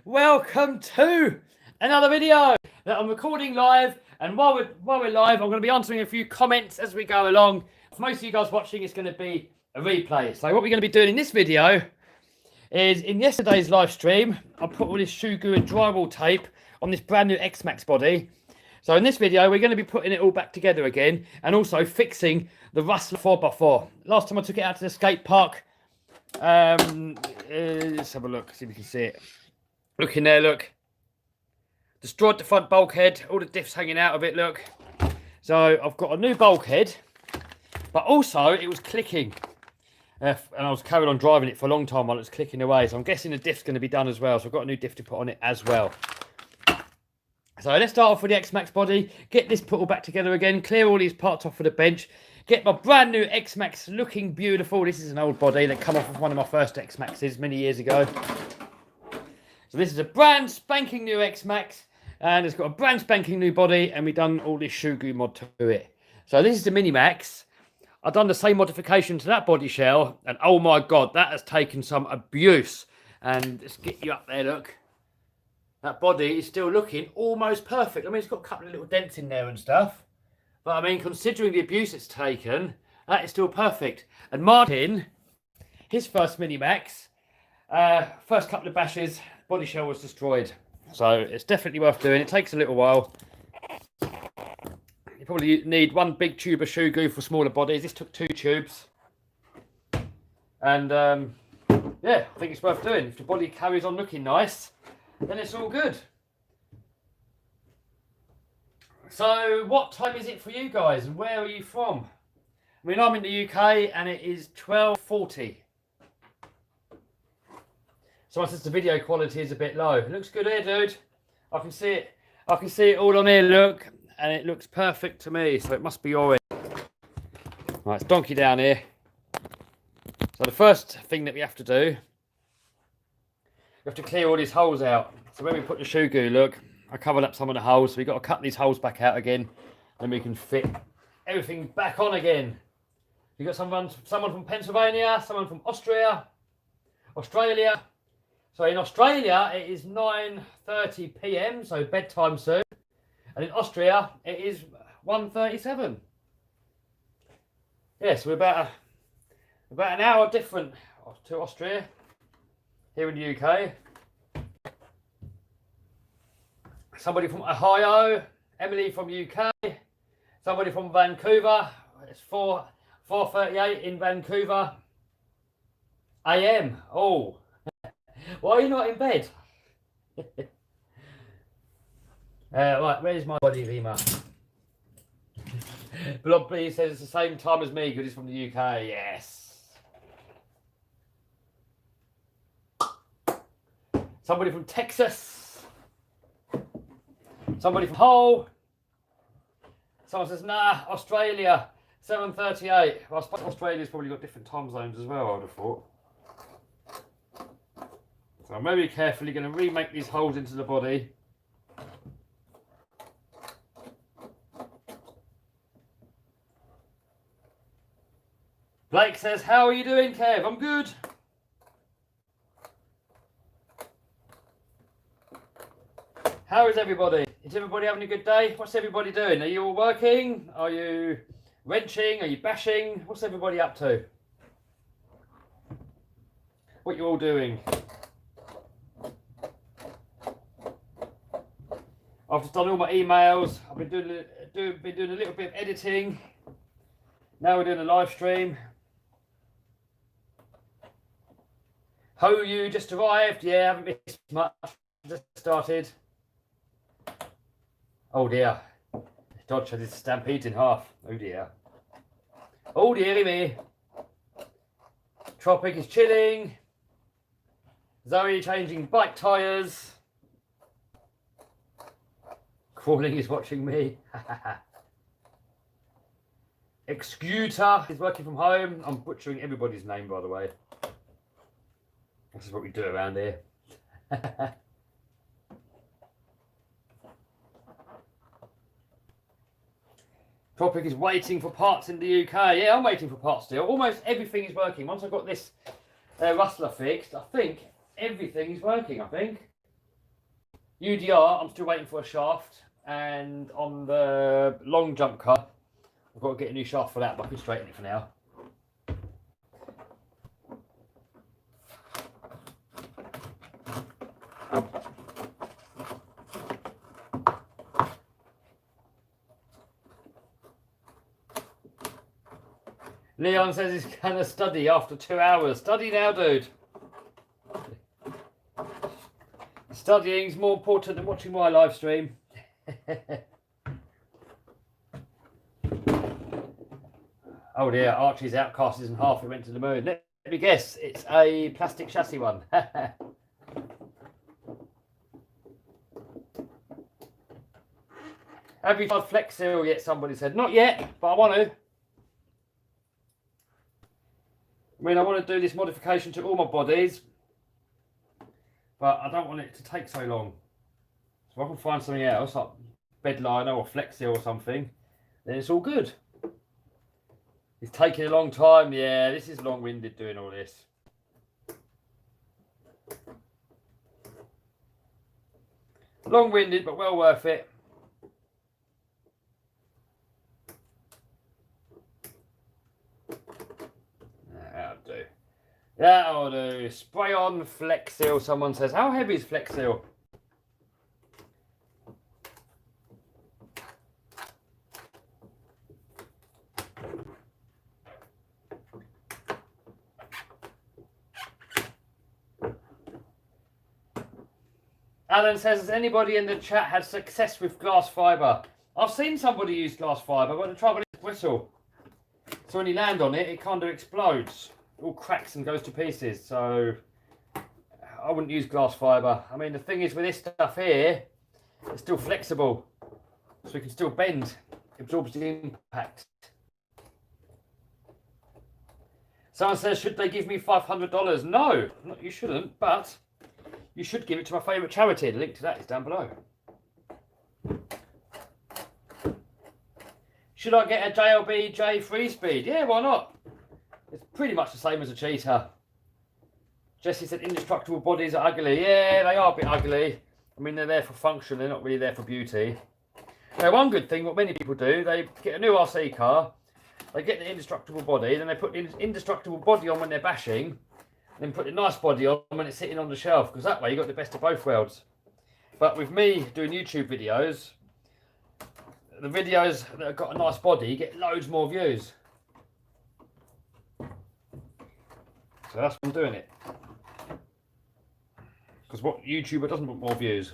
welcome to another video that I'm recording live. And while we're live, I'm going to be answering a few comments as we go along. For most of you guys watching, it's going to be a replay. So what we're going to be doing in this video is, in yesterday's live stream, I put all this shoe glue and drywall tape on this brand new X-Maxx body. So in this video, we're going to be putting it all back together again and also fixing the Rustler 4x4. Last time I took it out to the skate park. Let's have a look, see if you can see it. Look in there, look. Destroyed the front bulkhead, all the diffs hanging out of it, look. So I've got a new bulkhead, but also it was clicking. And I was carrying on driving it for a long time while it was clicking away. So I'm guessing the diff's going to be done as well. So I've got a new diff to put on it as well. So let's start off with the X-Maxx body. Get this put all back together again. Clear all these parts off of the bench. Get my brand new X-Maxx looking beautiful. This is an old body that came off of one of my first X-Maxxes many years ago. So this is a brand spanking new X-Maxx. And it's got a brand spanking new body. And we've done all this shoe glue mod to it. So this is the Mini Max. I've done the same modification to that body shell. And oh my God, that has taken some abuse. And let's get you up there, look. That body is still looking almost perfect. I mean, it's got a couple of little dents in there and stuff. But I mean, considering the abuse it's taken, that is still perfect. And Martin, his first Mini Max, first couple of bashes, body shell was destroyed. So it's definitely worth doing. It takes a little while. You probably need one big tube of shoe glue for smaller bodies. This took 2 tubes. And yeah, I think it's worth doing. If the body carries on looking nice, then it's all good. So what time is it for you guys and where are you from? I mean, I'm in the UK and it is 12:40. So since the video quality is a bit low. It looks good here, dude. I can see it. I can see it all on here, look. And it looks perfect to me. So it must be your end. Right, it's donkey down here. So the first thing that we have to do, we have to clear all these holes out. So when we put the shoe glue, look, I covered up some of the holes. So we've got to cut these holes back out again. Then we can fit everything back on again. You've got someone from Pennsylvania, someone from Australia. So in Australia, it is 9:30 PM, so bedtime soon. And in Austria, it is 1:37. Yeah, so we're about an hour different to Austria. Here in the UK. Somebody from Ohio, Emily from UK, somebody from Vancouver. It's 4:38 in Vancouver AM. Oh, why are you not in bed? Right, where's my body Rima? Blob please says it's the same time as me because he's from the UK. Yes. Somebody from Texas. Somebody from Hull. Someone says, nah, Australia, 7:38. Well, I suppose Australia's probably got different time zones as well, I would have thought. So I'm very carefully going to remake these holes into the body. Blake says, how are you doing, Kev? I'm good. How is everybody? Is everybody having a good day? What's everybody doing? Are you all working? Are you wrenching? Are you bashing? What's everybody up to? What are you all doing? I've just done all my emails. I've been doing a little bit of editing. Now we're doing a live stream. Ho, you just arrived? Yeah, haven't missed much. Just started. Oh dear. Dodge had his stampede in half. Oh dear. Oh dearie me. Tropic is chilling. Zoe changing bike tyres. Crawling is watching me. Excutor is working from home. I'm butchering everybody's name, by the way. This is what we do around here. Tropic is waiting for parts in the UK. Yeah, I'm waiting for parts still. Almost everything is working. Once I've got this Rustler fixed, I think everything is working, I think. UDR, I'm still waiting for a shaft, and on the long jump car, I've got to get a new shaft for that, but I can straighten it for now. Leon says he's going to study after 2 hours. Study now, dude. Studying is more important than watching my live stream. Oh dear, Archie's outcast isn't half, it went to the moon. Let me guess, it's a plastic chassis one. Have you tried Flex Seal yet? Somebody said. Not yet, but I want to. I mean, I want to do this modification to all my bodies, but I don't want it to take so long. So if I can find something else, like bed liner or Flex Seal or something, then it's all good. It's taking a long time. Yeah, this is long-winded doing all this. Long-winded, but well worth it. That'll do. That'll do. Spray on Flex Seal, someone says. How heavy is Flex Seal? Alan says, has anybody in the chat had success with glass fibre? I've seen somebody use glass fibre, but the trouble is brittle. So when you land on it, it kind of explodes. It all cracks and goes to pieces. So I wouldn't use glass fibre. I mean, the thing is with this stuff here, it's still flexible. So it can still bend. It absorbs the impact. Someone says, should they give me $500? No, you shouldn't, but you should give it to my favourite charity. The link to that is down below. Should I get a JLBJ 3-speed? Yeah, why not? It's pretty much the same as a cheetah. Jesse said indestructible bodies are ugly. Yeah, they are a bit ugly. I mean, they're there for function. They're not really there for beauty. Now, one good thing, what many people do, they get a new RC car, they get the indestructible body, then they put the indestructible body on when they're bashing, then put the nice body on when it's sitting on the shelf, because that way you got the best of both worlds. But with me doing YouTube videos, the videos that have got a nice body get loads more views. So that's why I'm doing it. Because what YouTuber doesn't want more views?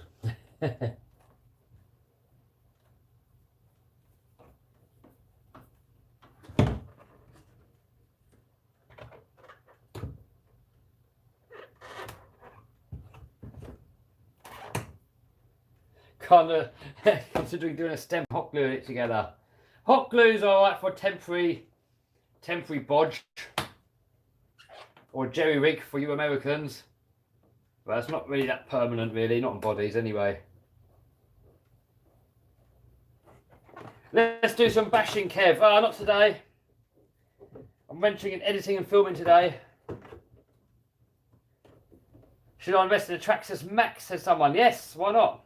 Kind of considering doing a stem hot glue it together. Hot glue's alright for temporary bodge or jerry rig for you Americans, but it's not really that permanent, really, not on bodies anyway. Let's do some bashing, Kev. Not today. I'm venturing in editing and filming today. Should I invest in a Traxxas Max, says someone. Yes, why not?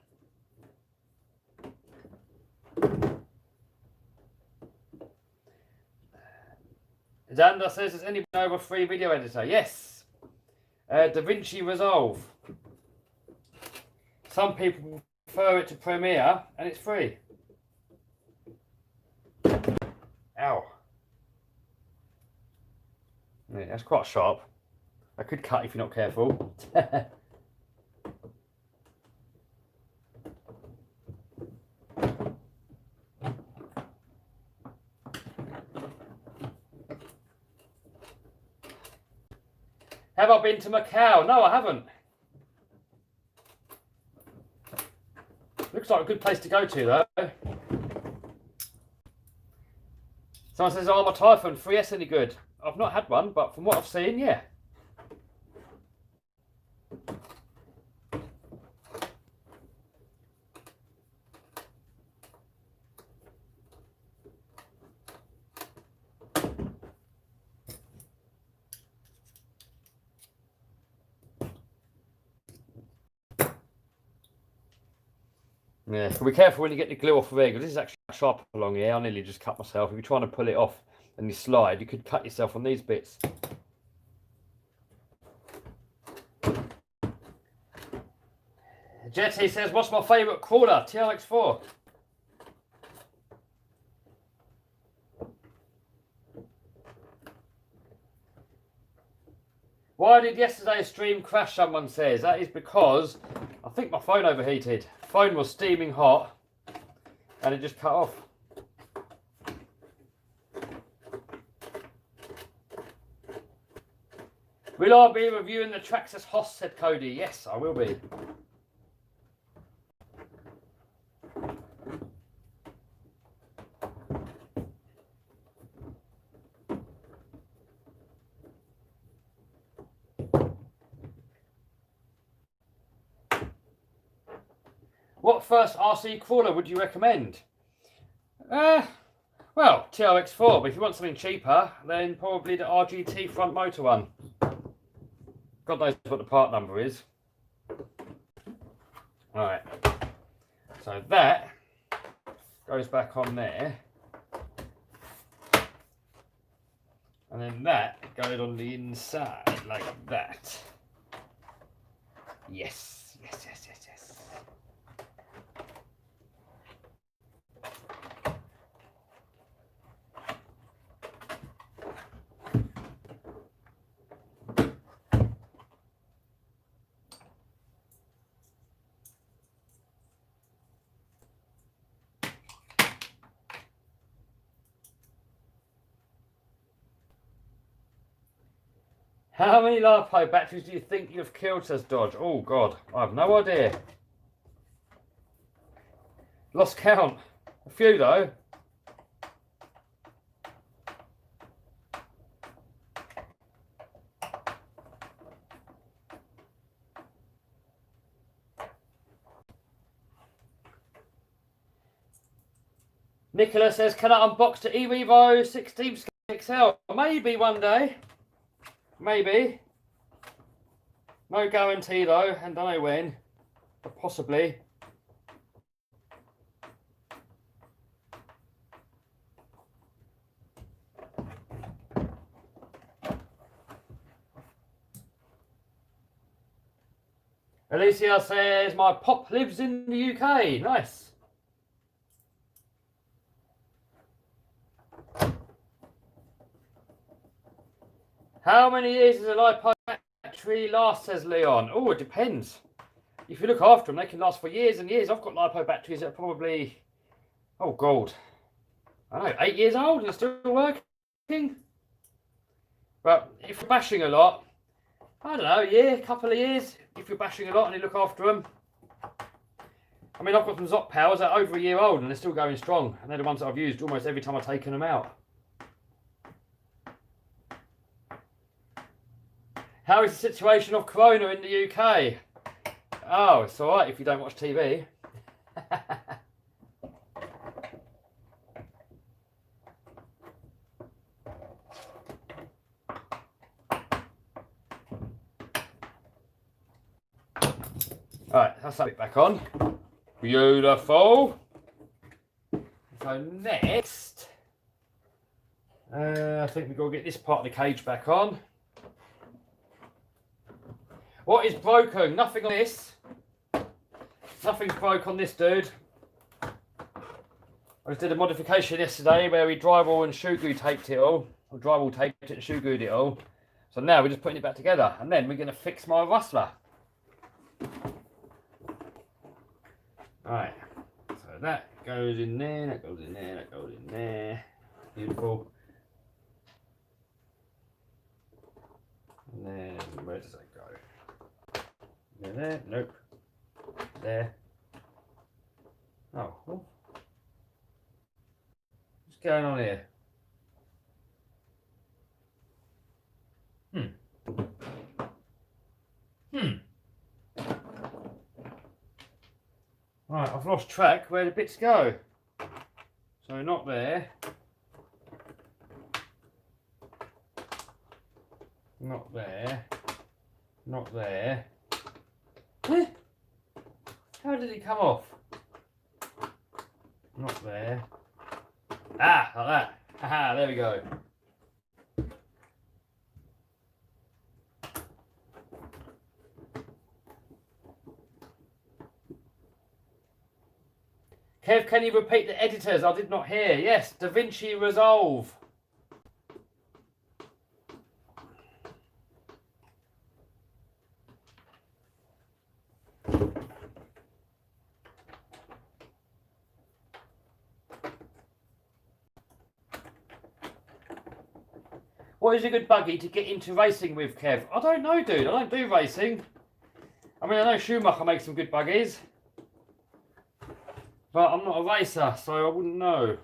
Xander says, has anyone over a free video editor? Yes. DaVinci Resolve. Some people prefer it to Premiere, and it's free. Ow. Yeah, that's quite sharp. I could cut if you're not careful. Have I been to Macau? No, I haven't. Looks like a good place to go to, though. Someone says, oh, my Typhoon 3S any good? I've not had one, but from what I've seen, yeah. Yeah, so be careful when you get the glue off of here, because this is actually sharp along here. I nearly just cut myself. If you're trying to pull it off and you slide, you could cut yourself on these bits. Jetty says, what's my favourite crawler? TRX4. Why did yesterday's stream crash, someone says? That is because I think my phone overheated. Phone was steaming hot and it just cut off. Will I be reviewing the Traxxas Hoss, said Cody? Yes, I will be. What first RC crawler would you recommend? Well, TRX4, but if you want something cheaper, then probably the RGT front motor one. God knows what the part number is. Alright, so that goes back on there. And then that goes on the inside like that. Yes, yes, yes, yes, yes. How many Lipo batteries do you think you've killed, says Dodge? Oh, God, I have no idea. Lost count. A few, though. Nicola says, can I unbox the eRevo 16 XL? Maybe one day. Maybe. No guarantee though, and don't know when. But possibly. Alicia says, my pop lives in the UK. Nice. How many years does a Lipo battery last, says Leon? Oh, it depends. If you look after them, they can last for years and years. I've got Lipo batteries that are probably, oh God, I don't know, 8 years old and they're still working. But if you're bashing a lot, I don't know, a year, couple of years, if you're bashing a lot and you look after them. I mean, I've got some Zop Powers that are over a year old and they're still going strong. And they're the ones that I've used almost every time I've taken them out. How is the situation of Corona in the UK? Oh, it's alright if you don't watch TV. Alright, that's that bit back on. Beautiful. So next, I think we've got to get this part of the cage back on. What is broken? Nothing on this. Nothing's broke on this dude. I just did a modification yesterday where we drywall and shoe glue taped it all. Or drywall taped it and shoe glued it all. So now we're just putting it back together. And then we're going to fix my Rustler. Alright. So that goes in there, that goes in there, that goes in there. Beautiful. And then where does that go? There, nope. There. Oh, well. What's going on here? Right, I've lost track where the bits go. So not there. Not there. Not there. How did it come off? Not there. Ah, like that. Haha, there we go. Kev, can you repeat the editors? I did not hear. Yes, DaVinci Resolve. What is a good buggy to get into racing with, Kev? I don't know, dude. I don't do racing. I mean, I know Schumacher makes some good buggies. But I'm not a racer, so I wouldn't know.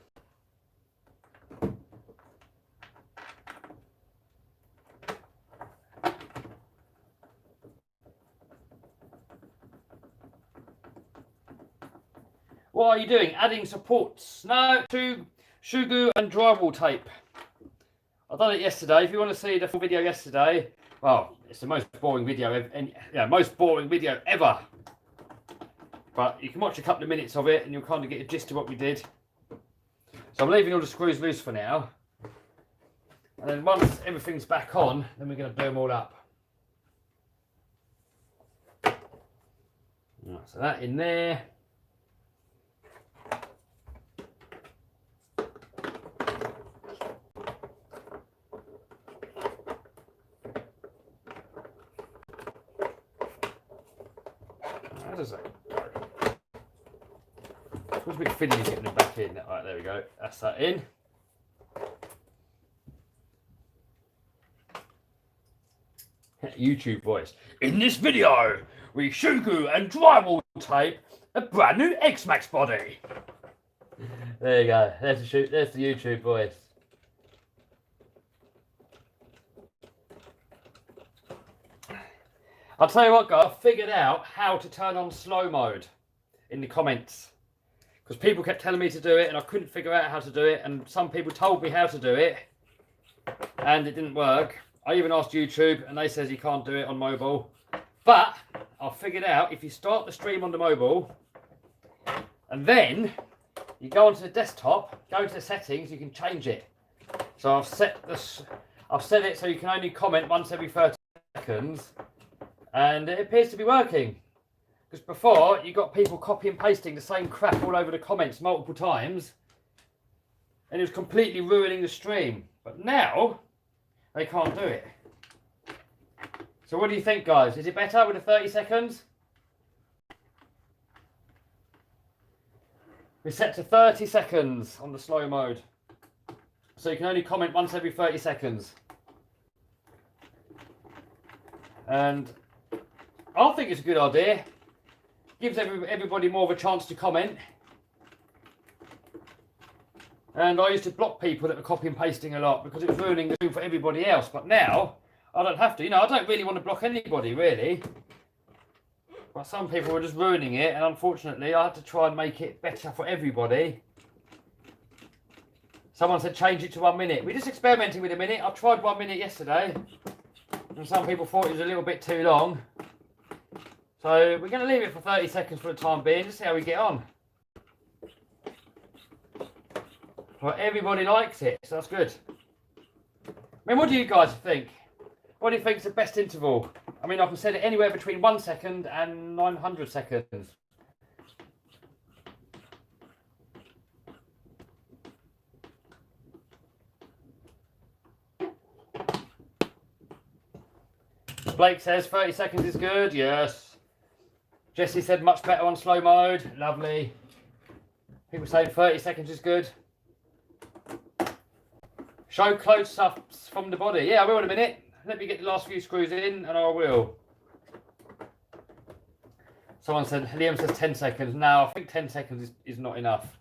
What are you doing? Adding supports? No, to Shugu and drywall tape. I've done it yesterday. If you want to see the full video yesterday, well, it's the most boring video ever. But you can watch a couple of minutes of it and you'll kind of get a gist of what we did. So I'm leaving all the screws loose for now. And then once everything's back on, then we're going to blow them all up. Right, so that in there. How does that go? It's a bit fiddly getting it back in. Right, there we go. That's that in. YouTube voice. In this video, we Shugu and drywall tape a brand new X-Maxx body. There you go. There's the YouTube voice. I'll tell you what, guys. I figured out how to turn on slow mode in the comments. Because people kept telling me to do it and I couldn't figure out how to do it. And some people told me how to do it. And it didn't work. I even asked YouTube and they says you can't do it on mobile. But I figured out if you start the stream on the mobile. And then you go onto the desktop, go to the settings, you can change it. So I've set it so you can only comment once every 30 seconds. And it appears to be working. Because before, you got people copy and pasting the same crap all over the comments multiple times. And it was completely ruining the stream. But now, they can't do it. So what do you think, guys? Is it better with the 30 seconds? We're set to 30 seconds on the slow mode. So you can only comment once every 30 seconds. And I think it's a good idea. Gives everybody more of a chance to comment. And I used to block people that were copy and pasting a lot because it was ruining the stream for everybody else. But now, I don't have to. You know, I don't really want to block anybody, really. But some people were just ruining it. And unfortunately, I had to try and make it better for everybody. Someone said change it to 1 minute. We're just experimenting with a minute. I tried 1 minute yesterday. And some people thought it was a little bit too long. So we're going to leave it for 30 seconds for the time being, just see how we get on. But everybody likes it, so that's good. I mean, what do you guys think? What do you think is the best interval? I mean, I can set it anywhere between 1 second and 900 seconds. Blake says 30 seconds is good, yes. Jesse said much better on slow mode, lovely. People saying 30 seconds is good. Show close-ups from the body. Yeah, I will in a minute. Let me get the last few screws in and I will. Someone said, Liam says 10 seconds. No, I think 10 seconds is not enough.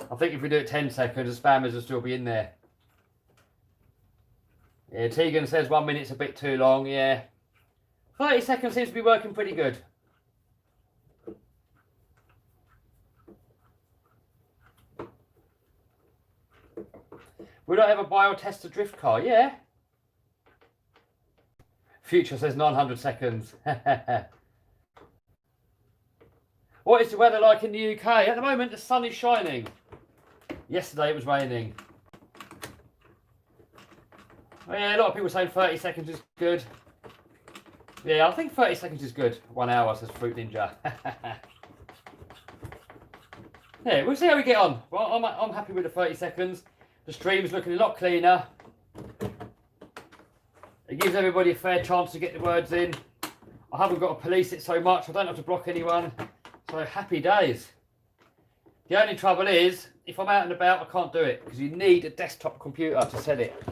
I think if we do it 10 seconds, the spammers will still be in there. Yeah, Tegan says 1 minute's a bit too long, yeah. 30 seconds seems to be working pretty good. Would I ever buy or test a drift car? Yeah. Future says 900 seconds. What is the weather like in the UK? At the moment, the sun is shining. Yesterday it was raining. Oh, yeah, a lot of people saying 30 seconds is good. Yeah, I think 30 seconds is good. 1 hour, says Fruit Ninja. Yeah, we'll see how we get on. Well, I'm happy with the 30 seconds. The stream's looking a lot cleaner. It gives everybody a fair chance to get the words in. I haven't got to police it so much. I don't have to block anyone. So happy days. The only trouble is, if I'm out and about, I can't do it because you need a desktop computer to set it.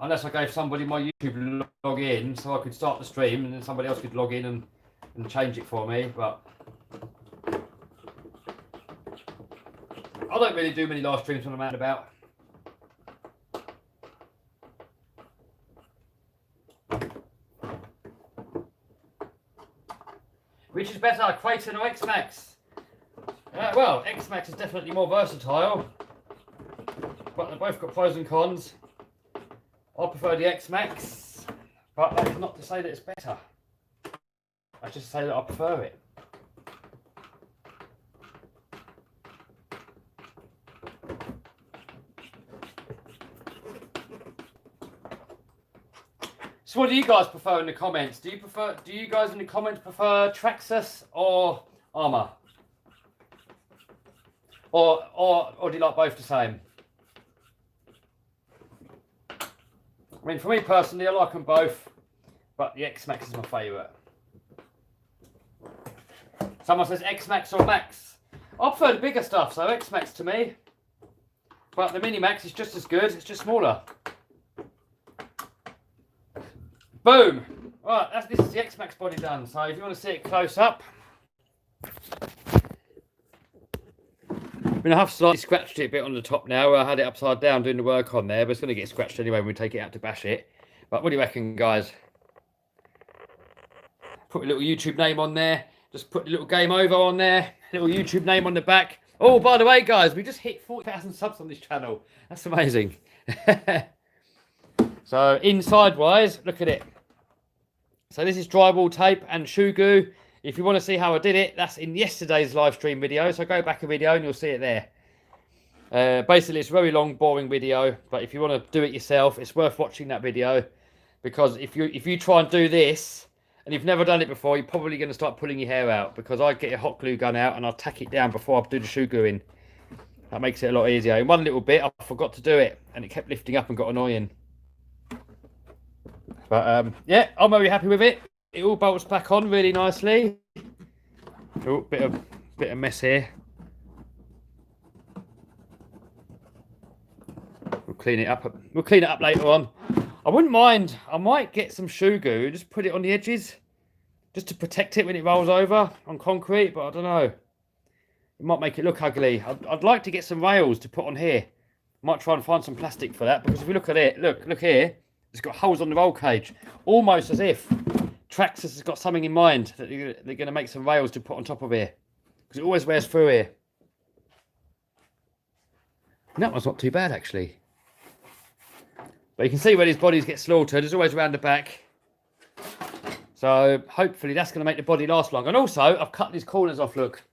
Unless I gave somebody my YouTube log in so I could start the stream and then somebody else could log in and change it for me. But I don't really do many live streams when I'm out and about. Which is better, Quaton or X-Maxx? Well, X-Maxx is definitely more versatile, but they've both got pros and cons. I prefer the X-Maxx, but that is not to say that it's better. That's just to say that I prefer it. So what do you guys prefer in the comments? Do you guys in the comments prefer Traxxas or Armour? Or do you like both the same? I mean, for me personally, I like them both, but the X-Maxx is my favourite. Someone says X-Maxx or Max. I prefer the bigger stuff, so X-Maxx to me. But the Mini Max is just as good, it's just smaller. Boom! Right, this is the X-Maxx body done, so if you want to see it close up. I mean, I have slightly scratched it a bit on the top now. I had it upside down doing the work on there, but it's going to get scratched anyway when we take it out to bash it. But what do you reckon, guys? Put a little YouTube name on there. Just put the little game over on there. Little YouTube name on the back. Oh, by the way, guys, we just hit 40,000 subs on this channel. That's amazing. So, inside-wise, look at it. So this is drywall tape and shoe goo. If you want to see how I did it, that's in yesterday's live stream video. So go back a video and you'll see it there. Basically, it's a very long, boring video. But if you want to do it yourself, it's worth watching that video. Because if you try and do this, and you've never done it before, you're probably going to start pulling your hair out. Because I get a hot glue gun out and I'll tack it down before I do the shoe goo in. That makes it a lot easier. In one little bit, I forgot to do it. And it kept lifting up and got annoying. But yeah, I'm very happy with it. It all bolts back on really nicely. Oh, bit of mess here. We'll clean it up. We'll clean it up later on. I wouldn't mind. I might get some shoe goo, just put it on the edges, just to protect it when it rolls over on concrete. But I don't know. It might make it look ugly. I'd like to get some rails to put on here. Might try and find some plastic for that, because if you look at it, look here. It's got holes on the roll cage, almost as if Traxxas has got something in mind that they're going to make some rails to put on top of here, because it always wears through here. And that one's not too bad actually. But you can see where these bodies get slaughtered. It's always around the back. So hopefully that's going to make the body last long. And also I've cut these corners off. Look,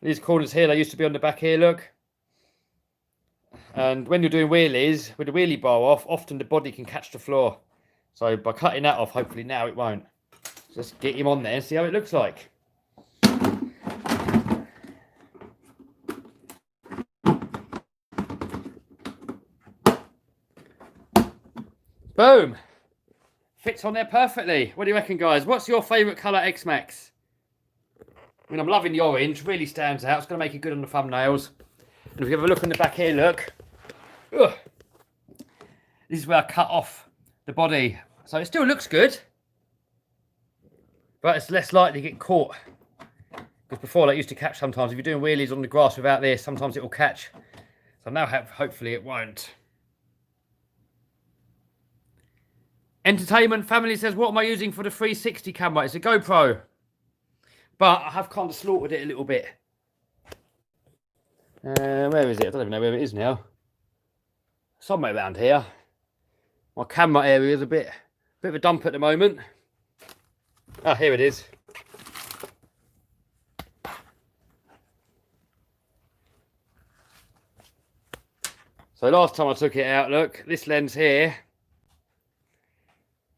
these corners here, they used to be on the back here. Look. And when you're doing wheelies, with the wheelie bar off, often the body can catch the floor. So by cutting that off, hopefully now it won't. Just get him on there and see how it looks like. Boom! Fits on there perfectly. What do you reckon, guys? What's your favourite colour X-Maxx? I mean, I'm loving the orange. Really stands out. It's going to make it good on the thumbnails. And if you have a look on the back here, look. Ugh. This is where I cut off the body. So it still looks good. But it's less likely to get caught. Because before that used to catch sometimes. If you're doing wheelies on the grass without this, sometimes it will catch. So now hopefully it won't. Entertainment Family says, what am I using for the 360 camera? It's a GoPro. But I have kind of slaughtered it a little bit. Where is it? I don't even know where it is now. Somewhere around here. My camera area is a bit of a dump at the moment. Ah, here it is. So last time I took it out, look, this lens here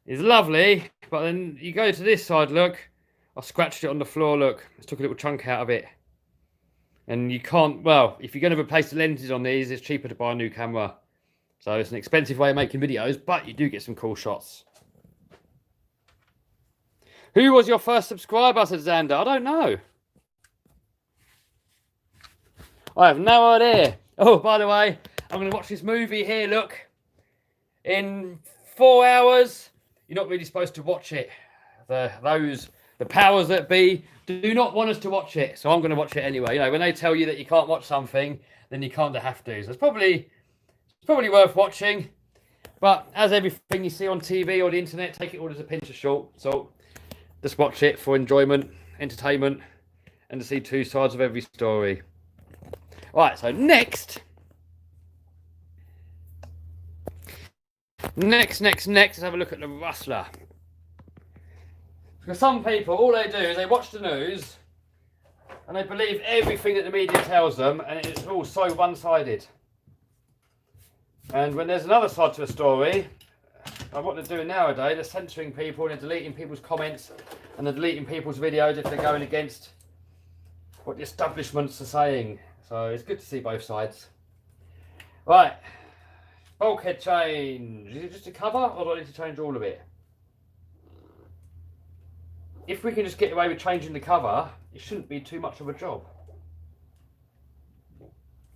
is lovely, but then you go to this side, look, I scratched it on the floor, look, I took a little chunk out of it. And you can't, well, if you're going to replace the lenses on these, it's cheaper to buy a new camera. So it's an expensive way of making videos, but you do get some cool shots. Who was your first subscriber, said Xander? I don't know. I have no idea. Oh, by the way, I'm going to watch this movie here, look. In 4 hours. You're not really supposed to watch it. The powers that be do not want us to watch it. So I'm going to watch it anyway. You know, when they tell you that you can't watch something, then you kind of have to. So it's probably worth watching. But as everything you see on TV or the internet, take it all as a pinch of salt. Just watch it for enjoyment, entertainment, and to see two sides of every story. Right, so next, let's have a look at the Rustler. Because some people, all they do is they watch the news and they believe everything that the media tells them, and it's all so one-sided. And when there's another side to the story, like what they're doing nowadays, they're censoring people and they're deleting people's comments and they're deleting people's videos if they're going against what the establishments are saying. So it's good to see both sides. Right, bulkhead change. Is it just a cover or do I need to change all of it? If we can just get away with changing the cover, it shouldn't be too much of a job.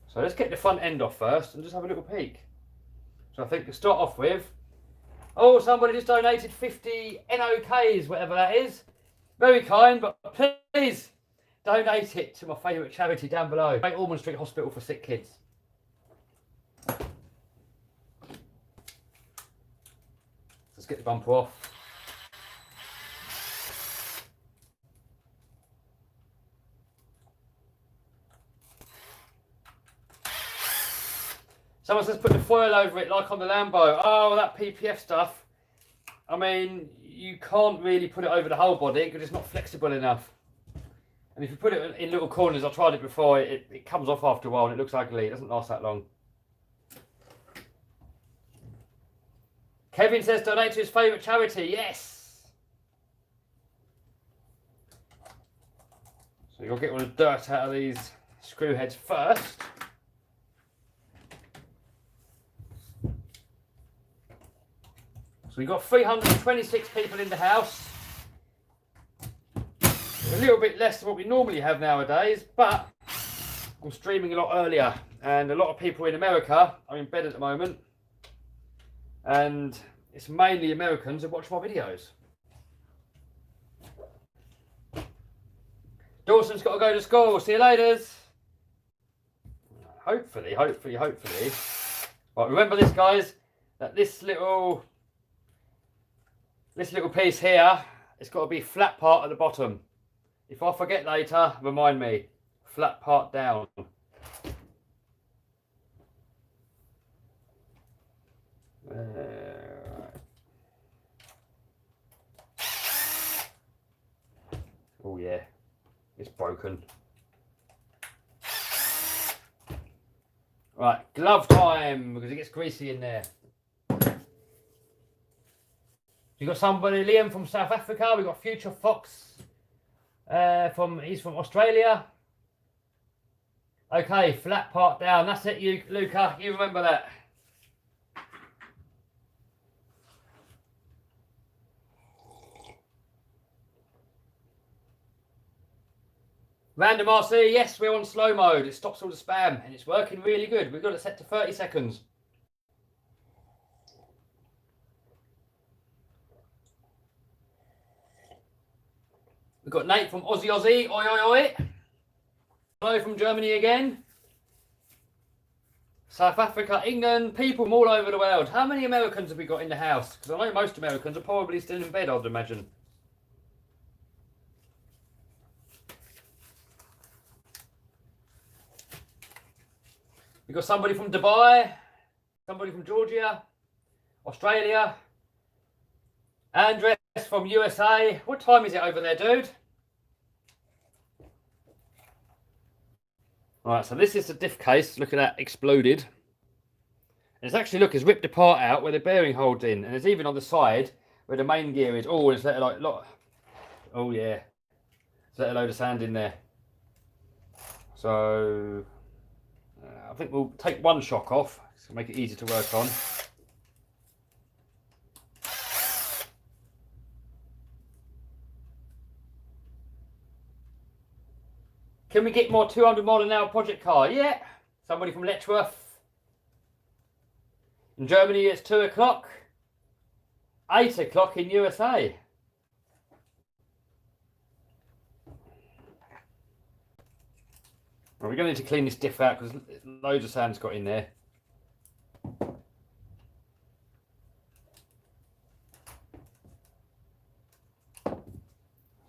So let's get the front end off first and just have a little peek. So I think to start off with, oh, somebody just donated 50 NOKs, whatever that is. Very kind, but please donate it to my favourite charity down below. Great Ormond Street Hospital for Sick Kids. Let's get the bumper off. Someone says put the foil over it like on the Lambo. Oh, that PPF stuff. I mean, you can't really put it over the whole body because it's not flexible enough. And if you put it in little corners, I tried it before, it comes off after a while and it looks ugly. It doesn't last that long. Kevin says donate to his favourite charity. Yes! So you'll get all the dirt out of these screw heads first. So we've got 326 people in the house. A little bit less than what we normally have nowadays, but I'm streaming a lot earlier. And a lot of people in America are in bed at the moment. And it's mainly Americans that watch my videos. Dawson's got to go to school. See you later. Hopefully. Right, remember this, guys, that this little piece here, it's got to be flat part at the bottom. If I forget later, remind me. Flat part down. Oh yeah, it's broken. Right, glove time, because it gets greasy in there. You got somebody, Liam from South Africa. We got Future Fox. He's from Australia. Okay, flat part down. That's it, you Luca. You remember that. Random RC, yes, we're on slow mode. It stops all the spam and it's working really good. We've got it set to 30 seconds. We've got Nate from Aussie. Oi, oi, oi. Hello from Germany again. South Africa, England, people from all over the world. How many Americans have we got in the house? Because I know most Americans are probably still in bed, I'd imagine. We've got somebody from Dubai, somebody from Georgia, Australia. Andrea, from USA. What time is it over there, dude? Alright, so this is the diff case. Look at that, exploded. And it's actually, look, it's ripped the part out where the bearing holds in. And it's even on the side where the main gear is. Oh, it's let a lot. Oh, yeah. It's let a load of sand in there. So, I think we'll take one shock off to make it easy to work on. Can we get more 200 mile an hour project car? Yeah. Somebody from Letchworth. In Germany, it's 2 o'clock. 8 o'clock in USA. Well, we're going to need to clean this diff out because loads of sand's got in there.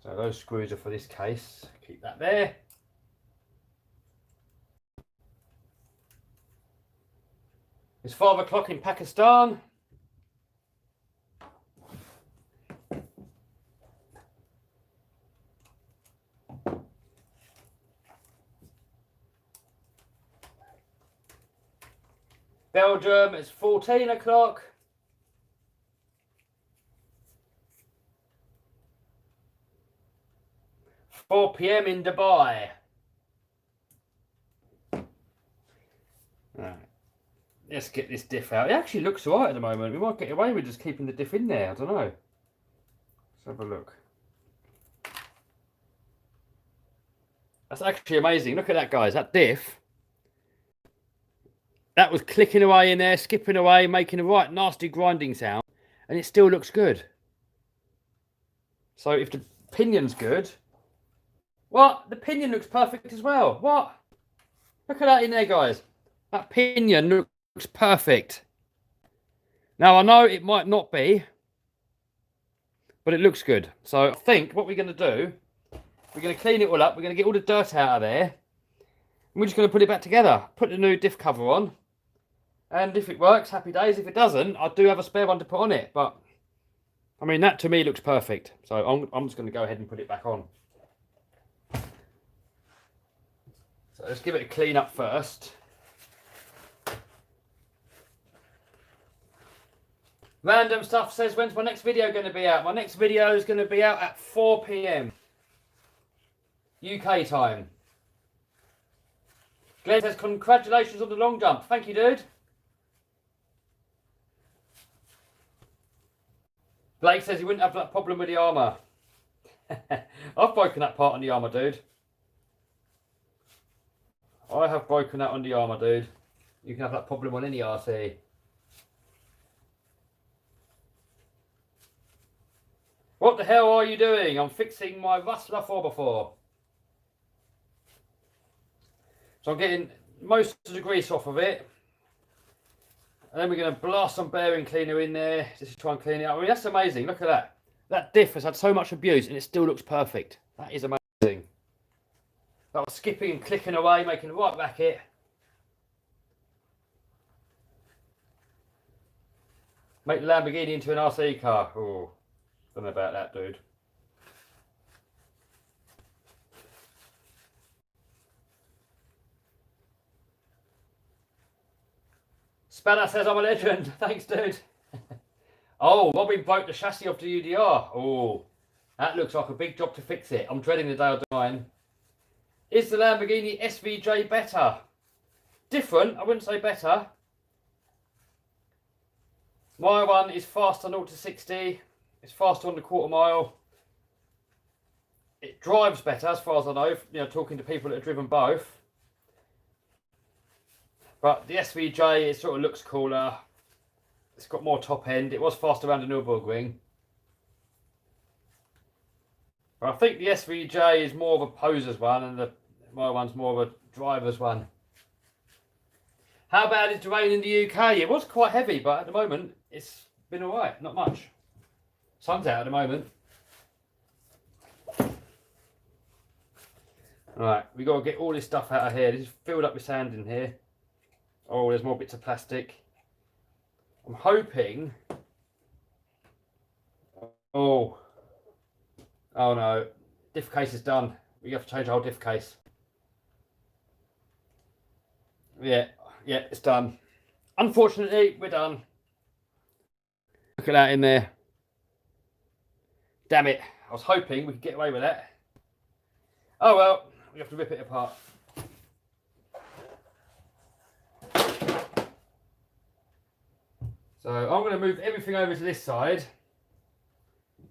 So those screws are for this case. Keep that there. It's 5 o'clock in Pakistan. Belgium, it's 14 o'clock. $4 p.m. in Dubai. Right. Let's get this diff out. It actually looks alright at the moment. We might get away with just keeping the diff in there. I don't know. Let's have a look. That's actually amazing. Look at that, guys. That diff. That was clicking away in there, skipping away, making a right nasty grinding sound. And it still looks good. So if the pinion's good... What? The pinion looks perfect as well. What? Look at that in there, guys. That pinion looks perfect. Now, I know it might not be, but it looks good. So I think what we're going to do, we're going to clean it all up. We're going to get all the dirt out of there. And we're just going to put it back together. Put the new diff cover on. And if it works, happy days. If it doesn't, I do have a spare one to put on it. But, I mean, that to me looks perfect. So I'm just going to go ahead and put it back on. So let's give it a clean up first. Random Stuff says, when's my next video going to be out? My next video is going to be out at 4 p.m. UK time. Glenn says, congratulations on the long jump. Thank you, dude. Blake says he wouldn't have that problem with the armour. I've broken that part on the armour, dude. I have broken that on the armour, dude. You can have that problem on any RC. What the hell are you doing? I'm fixing my Rustler 4x4. So I'm getting most of the grease off of it. And then we're going to blast some bearing cleaner in there just to try and clean it up. I mean, that's amazing. Look at that. That diff has had so much abuse and it still looks perfect. That is amazing. That was skipping and clicking away, making a right racket. Make the Lamborghini into an RC car. Oh, don't know about that, dude. Spanner says I'm a legend. Thanks, dude. Oh, Robin broke the chassis of the UDR. Oh, that looks like a big job to fix it. I'm dreading the day I do mine. Is the Lamborghini SVJ better? Different, I wouldn't say better. My one is faster 0 to 60. It's faster on the quarter mile. It drives better as far as I know, you know, talking to people that have driven both. But the SVJ, it sort of looks cooler. It's got more top end. It was faster around the Nürburgring. But I think the SVJ is more of a poser's one and my one's more of a driver's one. How bad is the rain in the UK? It was quite heavy, but at the moment it's been alright, not much. Sun's out at the moment. Alright, we got to get all this stuff out of here. This is filled up with sand in here. Oh, there's more bits of plastic. I'm hoping... Oh. Oh no. Diff case is done. We have to change the whole diff case. Yeah, it's done. Unfortunately, we're done. Look at that in there. Damn it. I was hoping we could get away with that. Oh well, we have to rip it apart. So I'm going to move everything over to this side, so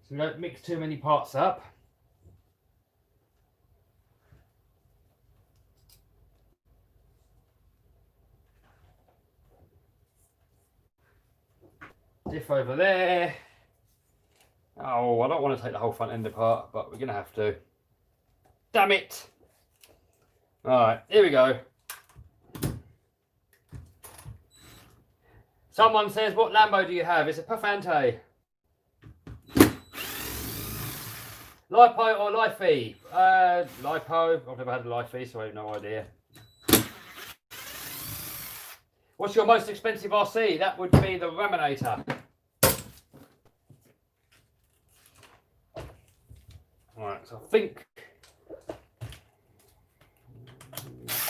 we don't mix too many parts up. Diff over there. Oh, I don't want to take the whole front end apart, but we're going to have to. Damn it! Alright, here we go. Someone says, what Lambo do you have? It's a Perfante. Lipo or Life-E? Lipo. I've never had a Life-E, so I have no idea. What's your most expensive RC? That would be the Raminator. Alright, so I think...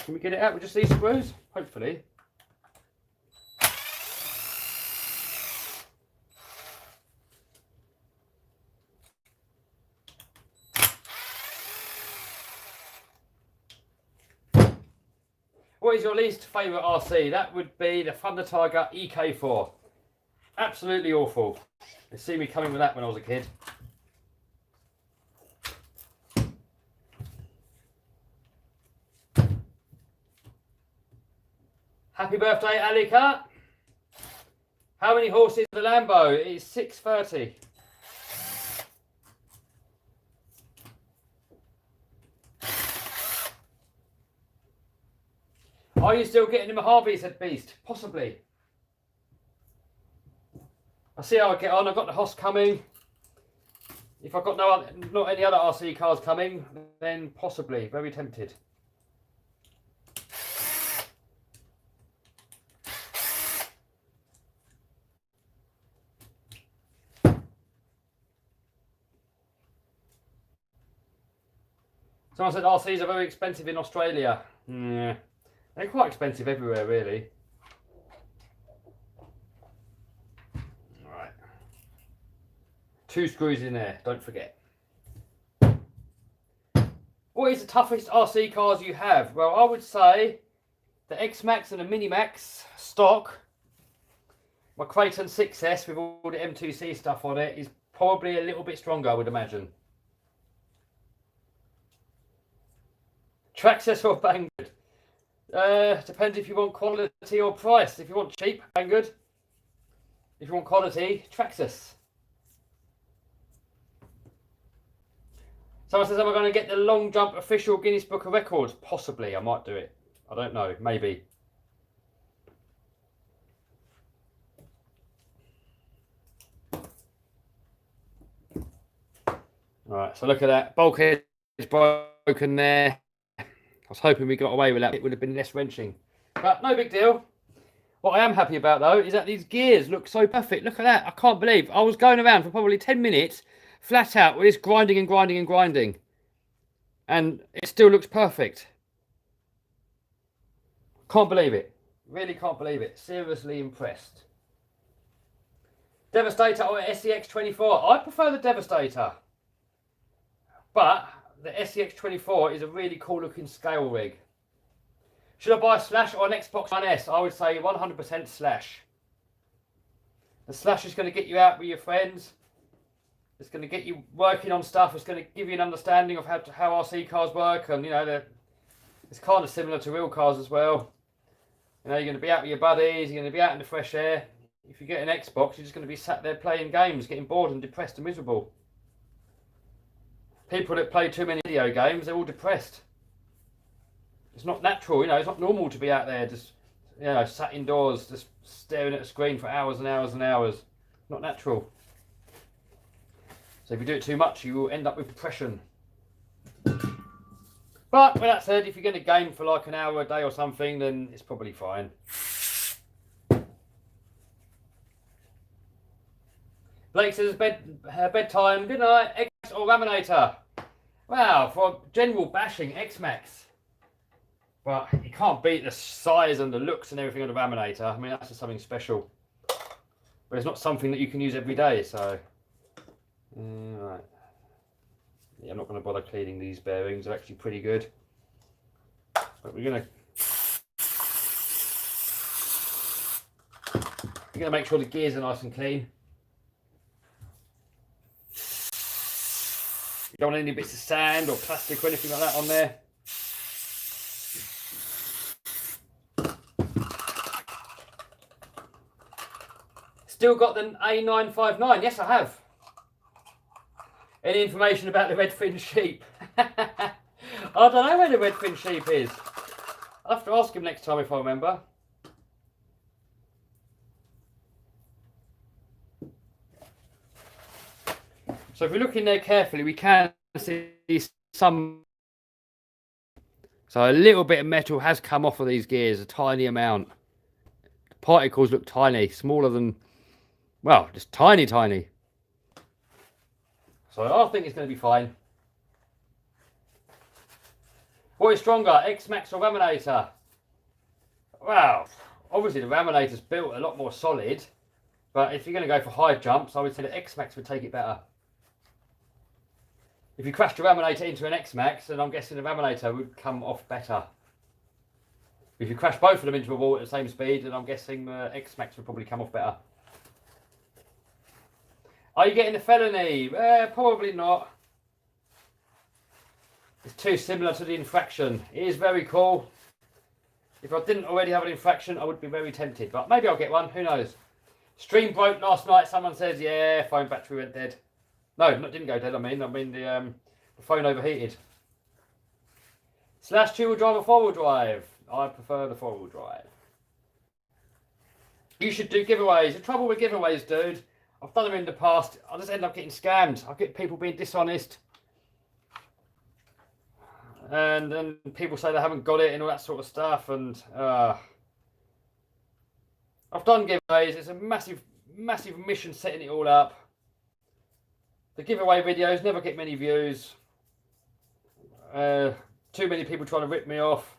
Can we get it out with just these screws? Hopefully. What is your least favourite RC? That would be the Thunder Tiger EK4. Absolutely awful. They see me coming with that when I was a kid. Happy birthday, Alika. How many horses is the Lambo? It is 630. Are you still getting him a Harvey, said Beast? Possibly. I'll see how I get on. I've got the Hoss coming. If I've got not any other RC cars coming, then possibly. Very tempted. Someone said RCs are very expensive in Australia. Yeah. They're quite expensive everywhere, really. Alright. 2 screws in there, don't forget. What is the toughest RC cars you have? Well, I would say the X-Maxx and the Mini-Max stock. My Creighton 6S with all the M2C stuff on it is probably a little bit stronger, I would imagine. Traxxas or Banggood? Depends if you want quality or price. If you want cheap, Banggood. If you want quality, Traxxas. Someone says, am I going to get the long jump official Guinness Book of Records? Possibly, I might do it. I don't know, maybe. Alright, so look at that. Bulkhead is broken there. I was hoping we got away with that. It would have been less wrenching. But no big deal. What I am happy about, though, is that these gears look so perfect. Look at that. I can't believe. I was going around for probably 10 minutes, flat out, with this grinding and grinding and grinding. And it still looks perfect. Can't believe it. Really can't believe it. Seriously impressed. Devastator or SEX24? I prefer the Devastator. But the SEX24 is a really cool looking scale rig. Should I buy a Slash or an Xbox One S? I would say 100% Slash. The Slash is going to get you out with your friends. It's going to get you working on stuff. It's going to give you an understanding of how RC cars work. And, you know, it's kind of similar to real cars as well. You know, you're going to be out with your buddies. You're going to be out in the fresh air. If you get an Xbox, you're just going to be sat there playing games, getting bored and depressed and miserable. People that play too many video games, they're all depressed. It's not natural, you know, it's not normal to be out there just, you know, sat indoors, just staring at a screen for hours and hours and hours. Not natural. So if you do it too much, you will end up with depression. But with that said, if you're going to game for like an hour a day or something, then it's probably fine. Blake says bedtime. Good night. X or laminator. Wow, for general bashing, X-Maxx. But you can't beat the size and the looks and everything of the laminator. I mean, that's just something special. But it's not something that you can use every day, so... right. Yeah, I'm not going to bother cleaning these bearings. They're actually pretty good. But we're going to make sure the gears are nice and clean. You don't want any bits of sand or plastic or anything like that on there. Still got the A959? Yes, I have. Any information about the red-finned sheep? I don't know where the red-finned sheep is. I'll have to ask him next time if I remember. So if we look in there carefully, we can see some... So a little bit of metal has come off of these gears, a tiny amount. The particles look tiny, smaller than... Well, just tiny, tiny. So I think it's going to be fine. What is stronger, X-Maxx or laminator? Wow, obviously the laminator's built a lot more solid. But if you're going to go for high jumps, I would say the X-Maxx would take it better. If you crashed a laminator into an X-Maxx, then I'm guessing the laminator would come off better. If you crash both of them into a wall at the same speed, then I'm guessing the X-Maxx would probably come off better. Are you getting the felony? Probably not. It's too similar to the infraction. It is very cool. If I didn't already have an infraction, I would be very tempted. But maybe I'll get one. Who knows? Stream broke last night. Someone says, yeah, phone battery went dead. No, didn't go dead. I mean the phone overheated. Slash two-wheel drive or four-wheel drive? I prefer the four-wheel drive. You should do giveaways. The trouble with giveaways, dude, I've done them in the past. I just end up getting scammed. I get people being dishonest. And then people say they haven't got it and all that sort of stuff. And I've done giveaways. It's a massive, massive mission setting it all up. The giveaway videos never get many views. Too many people trying to rip me off.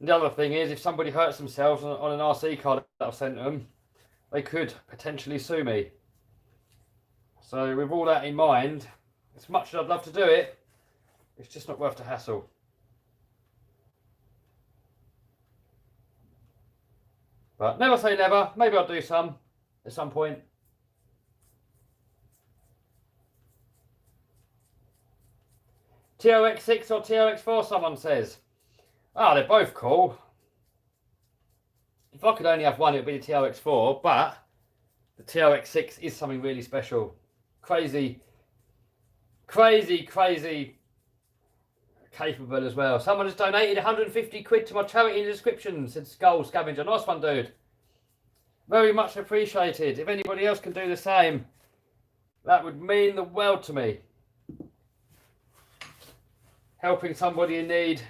And the other thing is, if somebody hurts themselves on an RC card that I've sent them, they could potentially sue me. So with all that in mind, as much as I'd love to do it, it's just not worth the hassle. But never say never. Maybe I'll do some at some point. TOX6 or TOX4, someone says. Ah, they're both cool. If I could only have one, it would be the TOX4, but the TOX6 is something really special. Crazy, crazy, crazy capable as well. Someone has donated 150 quid to my charity in the description, said Skull Scavenger. Nice one, dude. Very much appreciated. If anybody else can do the same, that would mean the world to me. Helping somebody in need,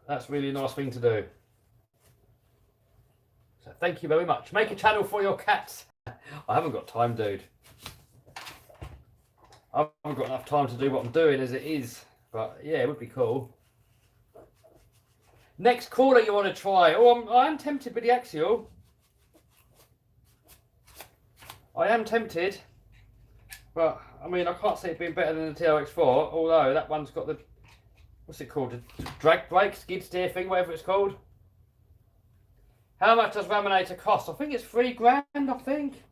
that's really a nice thing to do. So thank you very much. Make a channel for your cats. I haven't got time, dude. I haven't got enough time to do what I'm doing as it is. But yeah, it would be cool. Next caller you want to try. Oh, I am tempted with the Axial. I am tempted. But, I mean, I can't see it being better than the TOX4. Although that one's got the... What's it called? The drag brake, skid steer thing, whatever it's called. How much does laminator cost? I think it's £3 grand, I think.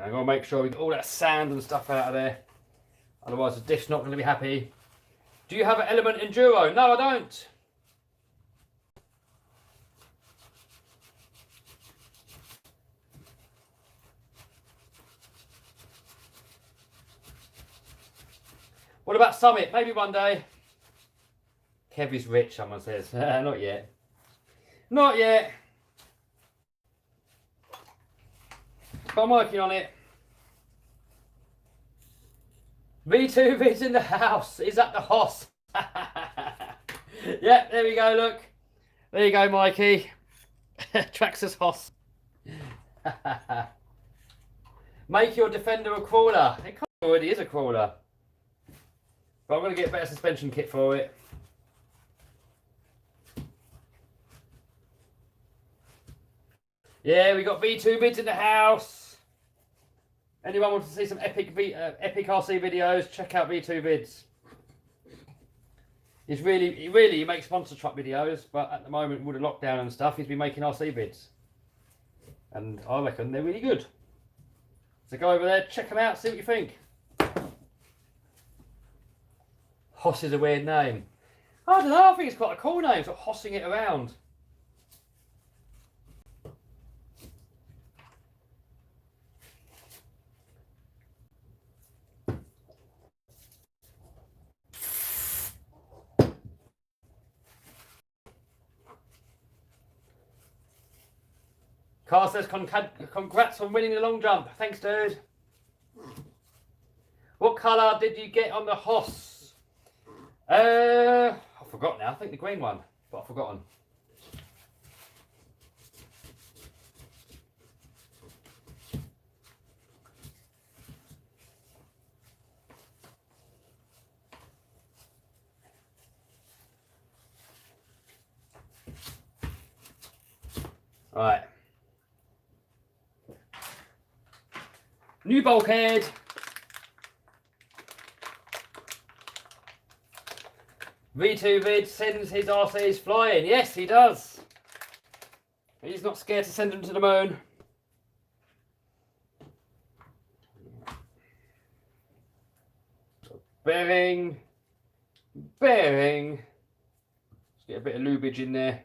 I've got to make sure we get all that sand and stuff out of there. Otherwise the Diff's not going to be happy. Do you have an Element Enduro? No, I don't. What about Summit? Maybe one day. Kev is rich, someone says. Not yet. Not yet. But I'm working on it. V2 vids in the house. Is that the hoss? Yep, there we go, look. There you go, Mikey. Traxxas hoss. Make your Defender a crawler. It kind of already is a crawler. But I'm going to get a better suspension kit for it. Yeah, we got V2 vids in the house. Anyone wants to see some epic RC videos? Check out V2 vids. He makes monster truck videos, but at the moment with the lockdown and stuff, he's been making RC vids, and I reckon they're really good. So go over there, check them out, see what you think. Hoss is a weird name. I don't know. I think it's quite a cool name. Sort of hossing it around. Carl says, congrats on winning the long jump. Thanks, dude. What colour did you get on the Hoss? I forgot now. I think the green one, but I've forgotten. Right. New bulkhead. V2 vid sends his RCs flying. Yes, he does. He's not scared to send them to the moon. Bearing. Let's get a bit of lubage in there.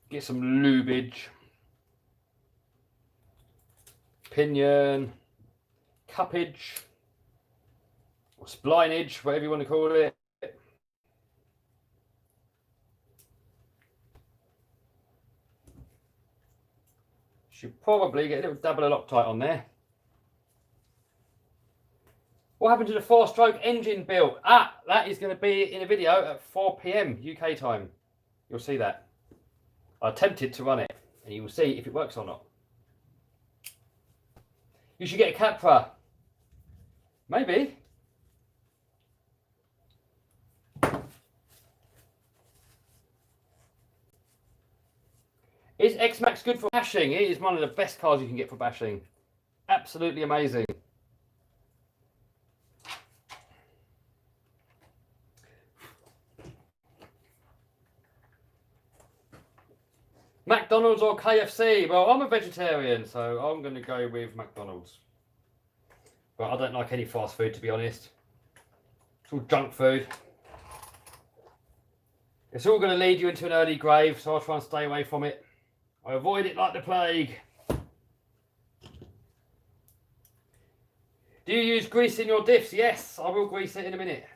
Get some lubage. Pinion. Cuppage. Or splinage, whatever you want to call it. Should probably get a little double of Loctite on there. What happened to the 4-stroke engine build? That is going to be in a video at 4 PM UK time. You'll see that. I attempted to run it, and you will see if it works or not. You should get a Capra. Maybe. Is X-Maxx good for bashing? It is one of the best cars you can get for bashing. Absolutely amazing. McDonald's or KFC? Well, I'm a vegetarian, so I'm going to go with McDonald's. But I don't like any fast food, to be honest. It's all junk food. It's all going to lead you into an early grave, so I'll try and stay away from it. I avoid it like the plague. Do you use grease in your diffs? Yes, I will grease it in a minute.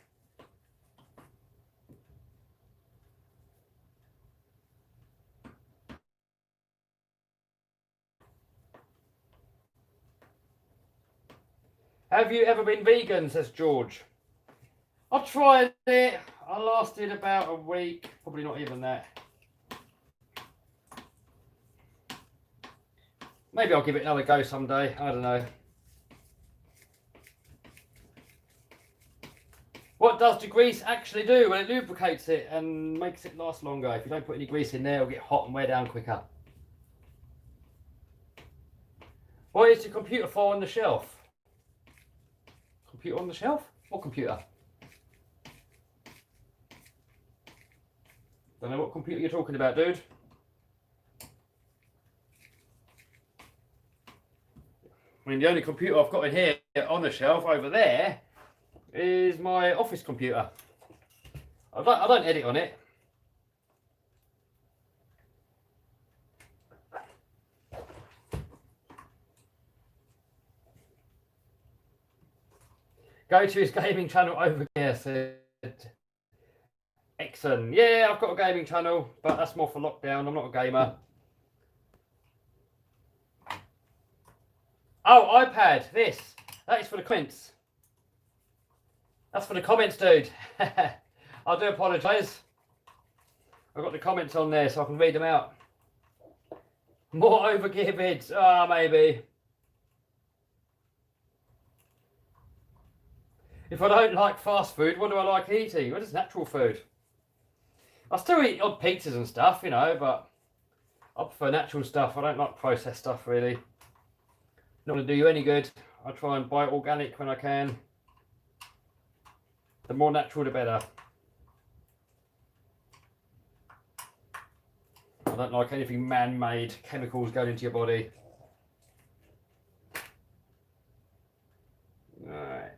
Have you ever been vegan, says George. I tried it. I lasted about a week. Probably not even that. Maybe I'll give it another go someday. I don't know. What does the grease actually do? Well, it lubricates it and makes it last longer. If you don't put any grease in there, it'll get hot and wear down quicker. What is the computer for on the shelf? Computer on the shelf? What computer? Don't know what computer you're talking about, dude. I mean, the only computer I've got in here on the shelf over there is my office computer. I don't edit on it. Go to his gaming channel over here, said Excellent. Yeah, I've got a gaming channel, but that's more for lockdown. I'm not a gamer. Oh, iPad. This. That is for the comments. That's for the comments, dude. I do apologise. I've got the comments on there so I can read them out. More overgear vids. Ah, maybe. If I don't like fast food, what do I like eating? What is natural food? I still eat odd pizzas and stuff, you know, but I prefer natural stuff. I don't like processed stuff, really. Not going to do you any good. I try and buy organic when I can. The more natural, the better. I don't like anything man-made, chemicals going into your body. Alright.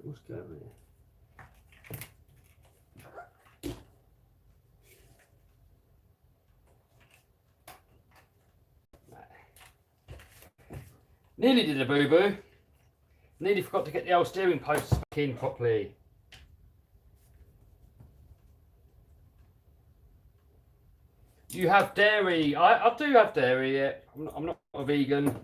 What's going on here? Nearly did a boo-boo. Nearly forgot to get the old steering posts back in properly. You have dairy. I do have dairy, yeah. I'm not a vegan.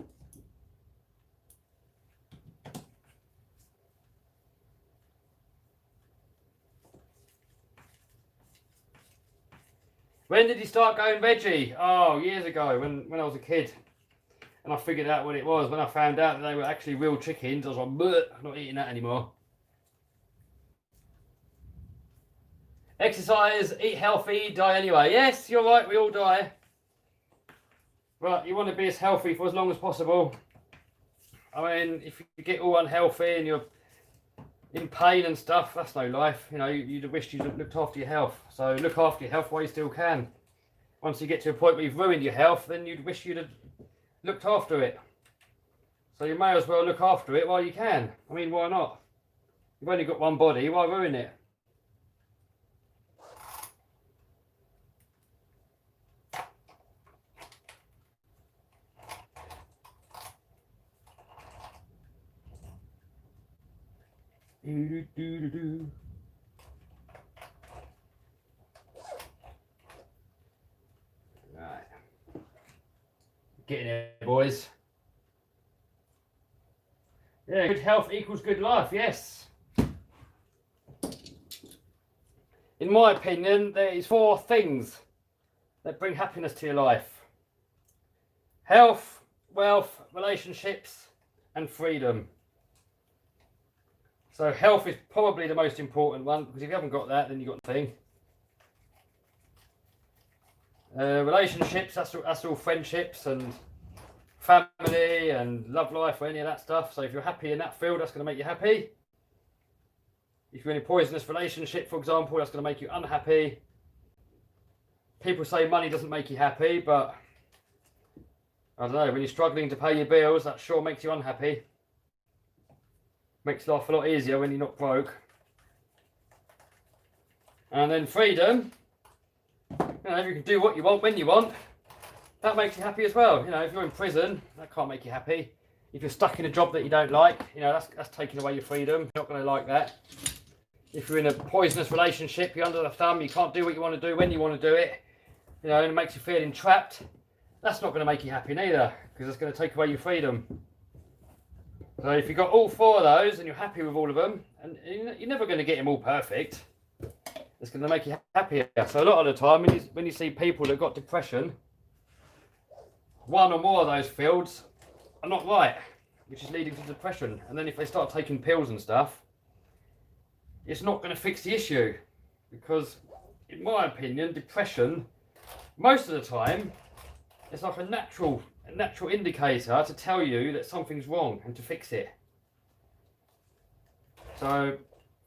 When did you start going veggie? Oh, years ago, when I was a kid. And I figured out what it was. When I found out that they were actually real chickens, I was like, bleh, I'm not eating that anymore. Exercise, eat healthy, die anyway. Yes, you're right, we all die. But you want to be as healthy for as long as possible. I mean, if you get all unhealthy and you're in pain and stuff, that's no life. You know, you'd wish you'd looked after your health. So look after your health while you still can. Once you get to a point where you've ruined your health, then you'd wish you'd have looked after it. So you may as well look after it while you can. I mean, why not? You've only got one body, why ruin it? Right. Getting there, boys. Yeah, good health equals good life, yes. In my opinion, there is 4 things that bring happiness to your life. Health, wealth, relationships, and freedom. So health is probably the most important one, because if you haven't got that, then you've got nothing. Relationships, that's all friendships and family and love life or any of that stuff. So if you're happy in that field, that's going to make you happy. If you're in a poisonous relationship, for example, that's going to make you unhappy. People say money doesn't make you happy, but I don't know, when you're struggling to pay your bills, that sure makes you unhappy. Makes life a lot easier when you're not broke. And then freedom. You know, if you can do what you want when you want, that makes you happy as well. You know, if you're in prison, that can't make you happy. If you're stuck in a job that you don't like, you know, that's taking away your freedom. You're not going to like that. If you're in a poisonous relationship, you're under the thumb, you can't do what you want to do when you want to do it, you know, and it makes you feel entrapped, that's not going to make you happy neither, because it's going to take away your freedom. So if you've got all 4 of those and you're happy with all of them, and you're never going to get them all perfect, it's going to make you happier. So a lot of the time when you see people that got depression, 1 or more of those fields are not right, which is leading to depression. And then if they start taking pills and stuff, it's not going to fix the issue, because in my opinion, depression, most of the time, it's like a natural indicator to tell you that something's wrong and to fix it. So,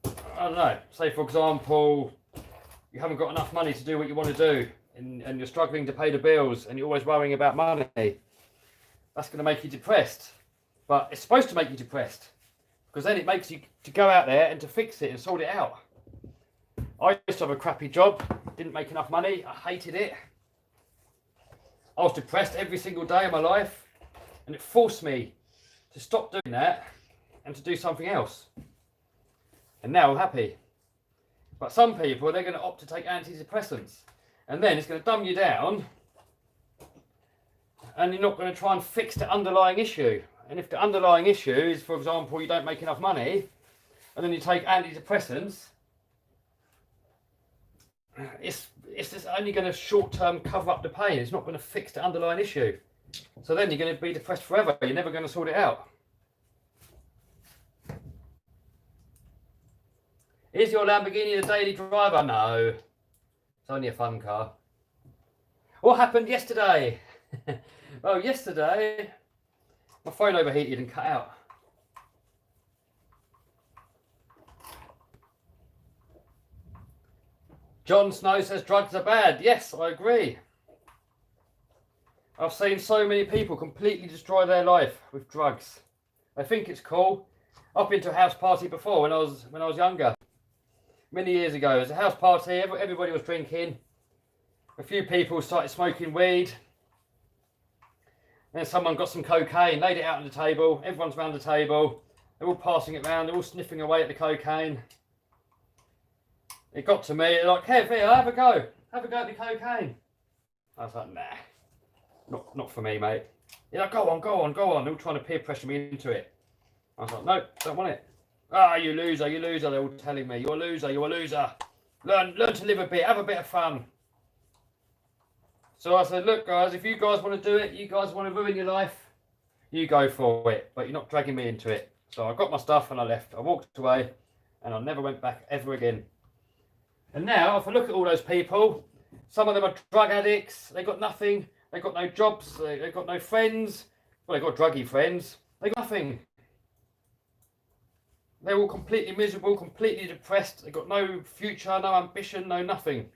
I don't know, say for example, you haven't got enough money to do what you want to do, and you're struggling to pay the bills, and you're always worrying about money. That's going to make you depressed. But it's supposed to make you depressed, because then it makes you to go out there and to fix it and sort it out. I used to have a crappy job, didn't make enough money, I hated it. I was depressed every single day of my life, and it forced me to stop doing that and to do something else. And now I'm happy. But some people, they're going to opt to take antidepressants, and then it's going to dumb you down, and you're not going to try and fix the underlying issue. And if the underlying issue is, for example, you don't make enough money, and then you take antidepressants, it's just only going to short-term cover up the pain. It's not going to fix the underlying issue. So then you're going to be depressed forever. You're never going to sort it out. Is your Lamborghini the daily driver? No. It's only a fun car. What happened yesterday? Well, yesterday, my phone overheated and cut out. Jon Snow says drugs are bad. Yes, I agree. I've seen so many people completely destroy their life with drugs. They think it's cool. I've been to a house party before when I was younger. Many years ago, it was a house party. Everybody was drinking. A few people started smoking weed. And then someone got some cocaine, laid it out on the table. Everyone's around the table. They're all passing it around. They're all sniffing away at the cocaine. It got to me, they're like, Kev, here, have a go. Have a go at the cocaine. I was like, nah, not for me, mate. They're like, go on, go on, go on. They're all trying to peer pressure me into it. I was like, no, don't want it. Ah, you loser, you loser. They're all telling me, you're a loser, you're a loser. Learn to live a bit, have a bit of fun. So I said, look, guys, if you guys want to do it, you guys want to ruin your life, you go for it. But you're not dragging me into it. So I got my stuff and I left. I walked away and I never went back ever again. And now, if I look at all those people, some of them are drug addicts. They got nothing. They got no jobs. They got no friends. Well, they got druggy friends. They got nothing. They're all completely miserable, completely depressed. They got no future, no ambition, no nothing.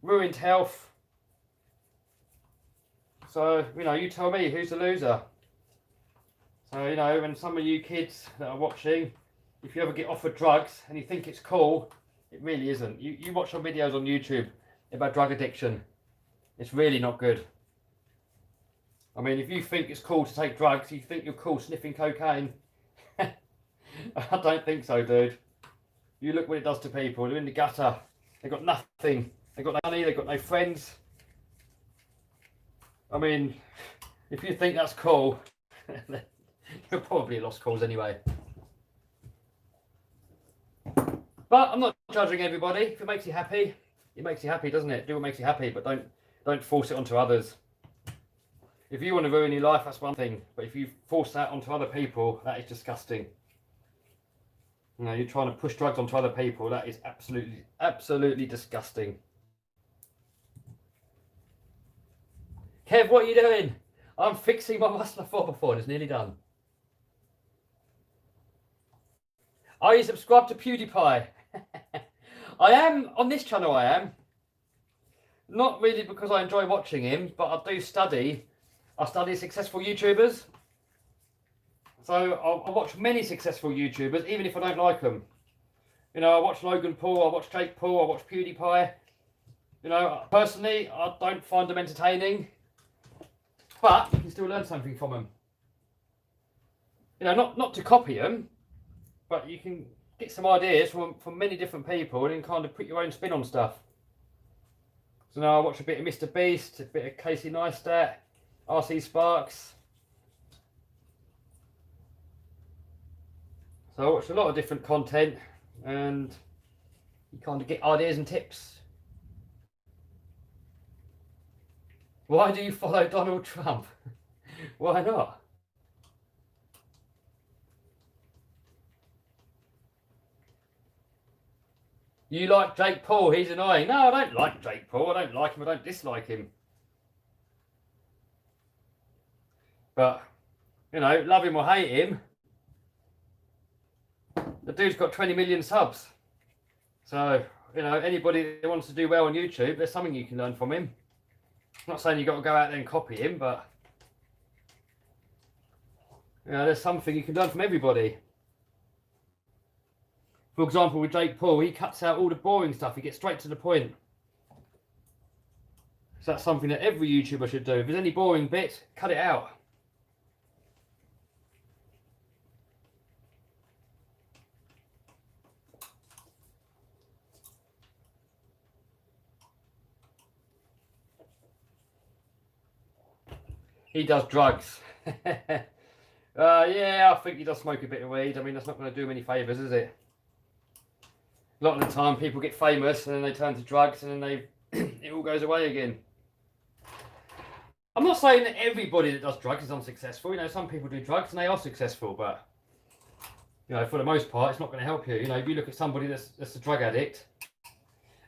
Ruined health. So, you know, you tell me who's the loser. So, you know, when some of you kids that are watching, if you ever get offered drugs and you think it's cool, it really isn't. You watch some videos on YouTube about drug addiction. It's really not good. I mean, if you think it's cool to take drugs, you think you're cool sniffing cocaine. I don't think so, dude. You look what it does to people. They're in the gutter. They've got nothing. They've got no money. They've got no friends. I mean, if you think that's cool, you're probably a lost cause anyway. But I'm not judging everybody. If it makes you happy, it makes you happy, doesn't it? Do what makes you happy, but don't force it onto others. If you want to ruin your life, that's one thing. But if you force that onto other people, that is disgusting. You know, you're trying to push drugs onto other people. That is absolutely disgusting. Kev, what are you doing? I'm fixing my Rustler 4x4 and it's nearly done. Are you subscribed to PewDiePie? I am, on this channel I am. Not really because I enjoy watching him, but I do study. I study successful YouTubers. So I watch many successful YouTubers, even if I don't like them. You know, I watch Logan Paul, I watch Jake Paul, I watch PewDiePie. You know, personally, I don't find them entertaining. But you can still learn something from them. You know, not to copy them, but you can get some ideas from many different people and then kind of put your own spin on stuff. So now I watch a bit of Mr. Beast, a bit of Casey Neistat, RC Sparks. So I watch a lot of different content and you kind of get ideas and tips. Why do you follow Donald Trump? Why not? You like Jake Paul, he's annoying. No, I don't like Jake Paul. I don't like him, I don't dislike him. But, you know, love him or hate him, the dude's got 20 million subs. So, you know, anybody that wants to do well on YouTube, there's something you can learn from him. I'm not saying you've got to go out there and copy him, but, you know, there's something you can learn from everybody. For example, with Jake Paul, he cuts out all the boring stuff. He gets straight to the point. So that's something that every YouTuber should do. If there's any boring bit, cut it out. He does drugs. Yeah, I think he does smoke a bit of weed. I mean, that's not going to do him any favours, is it? A lot of the time, people get famous and then they turn to drugs and then it all goes away again. I'm not saying that everybody that does drugs is unsuccessful. You know, some people do drugs and they are successful, but you know, for the most part, it's not going to help you. You know, if you look at somebody that's a drug addict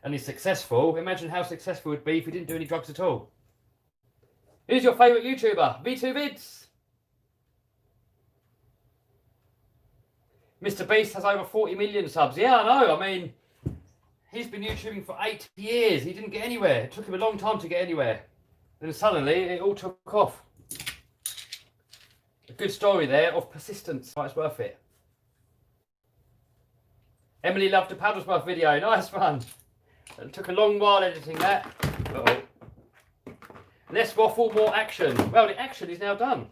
and is successful, imagine how successful it would be if he didn't do any drugs at all. Who's your favourite YouTuber? V2Vids. Mr. Beast has over 40 million subs. Yeah, I know. I mean, he's been YouTubing for 8 years. He didn't get anywhere. It took him a long time to get anywhere. Then suddenly, it all took off. A good story there of persistence. Oh, it's worth it. Emily loved the Paddlesworth video. Nice one. It took a long while editing that. Uh-oh. Less waffle, more action. Well, the action is now done.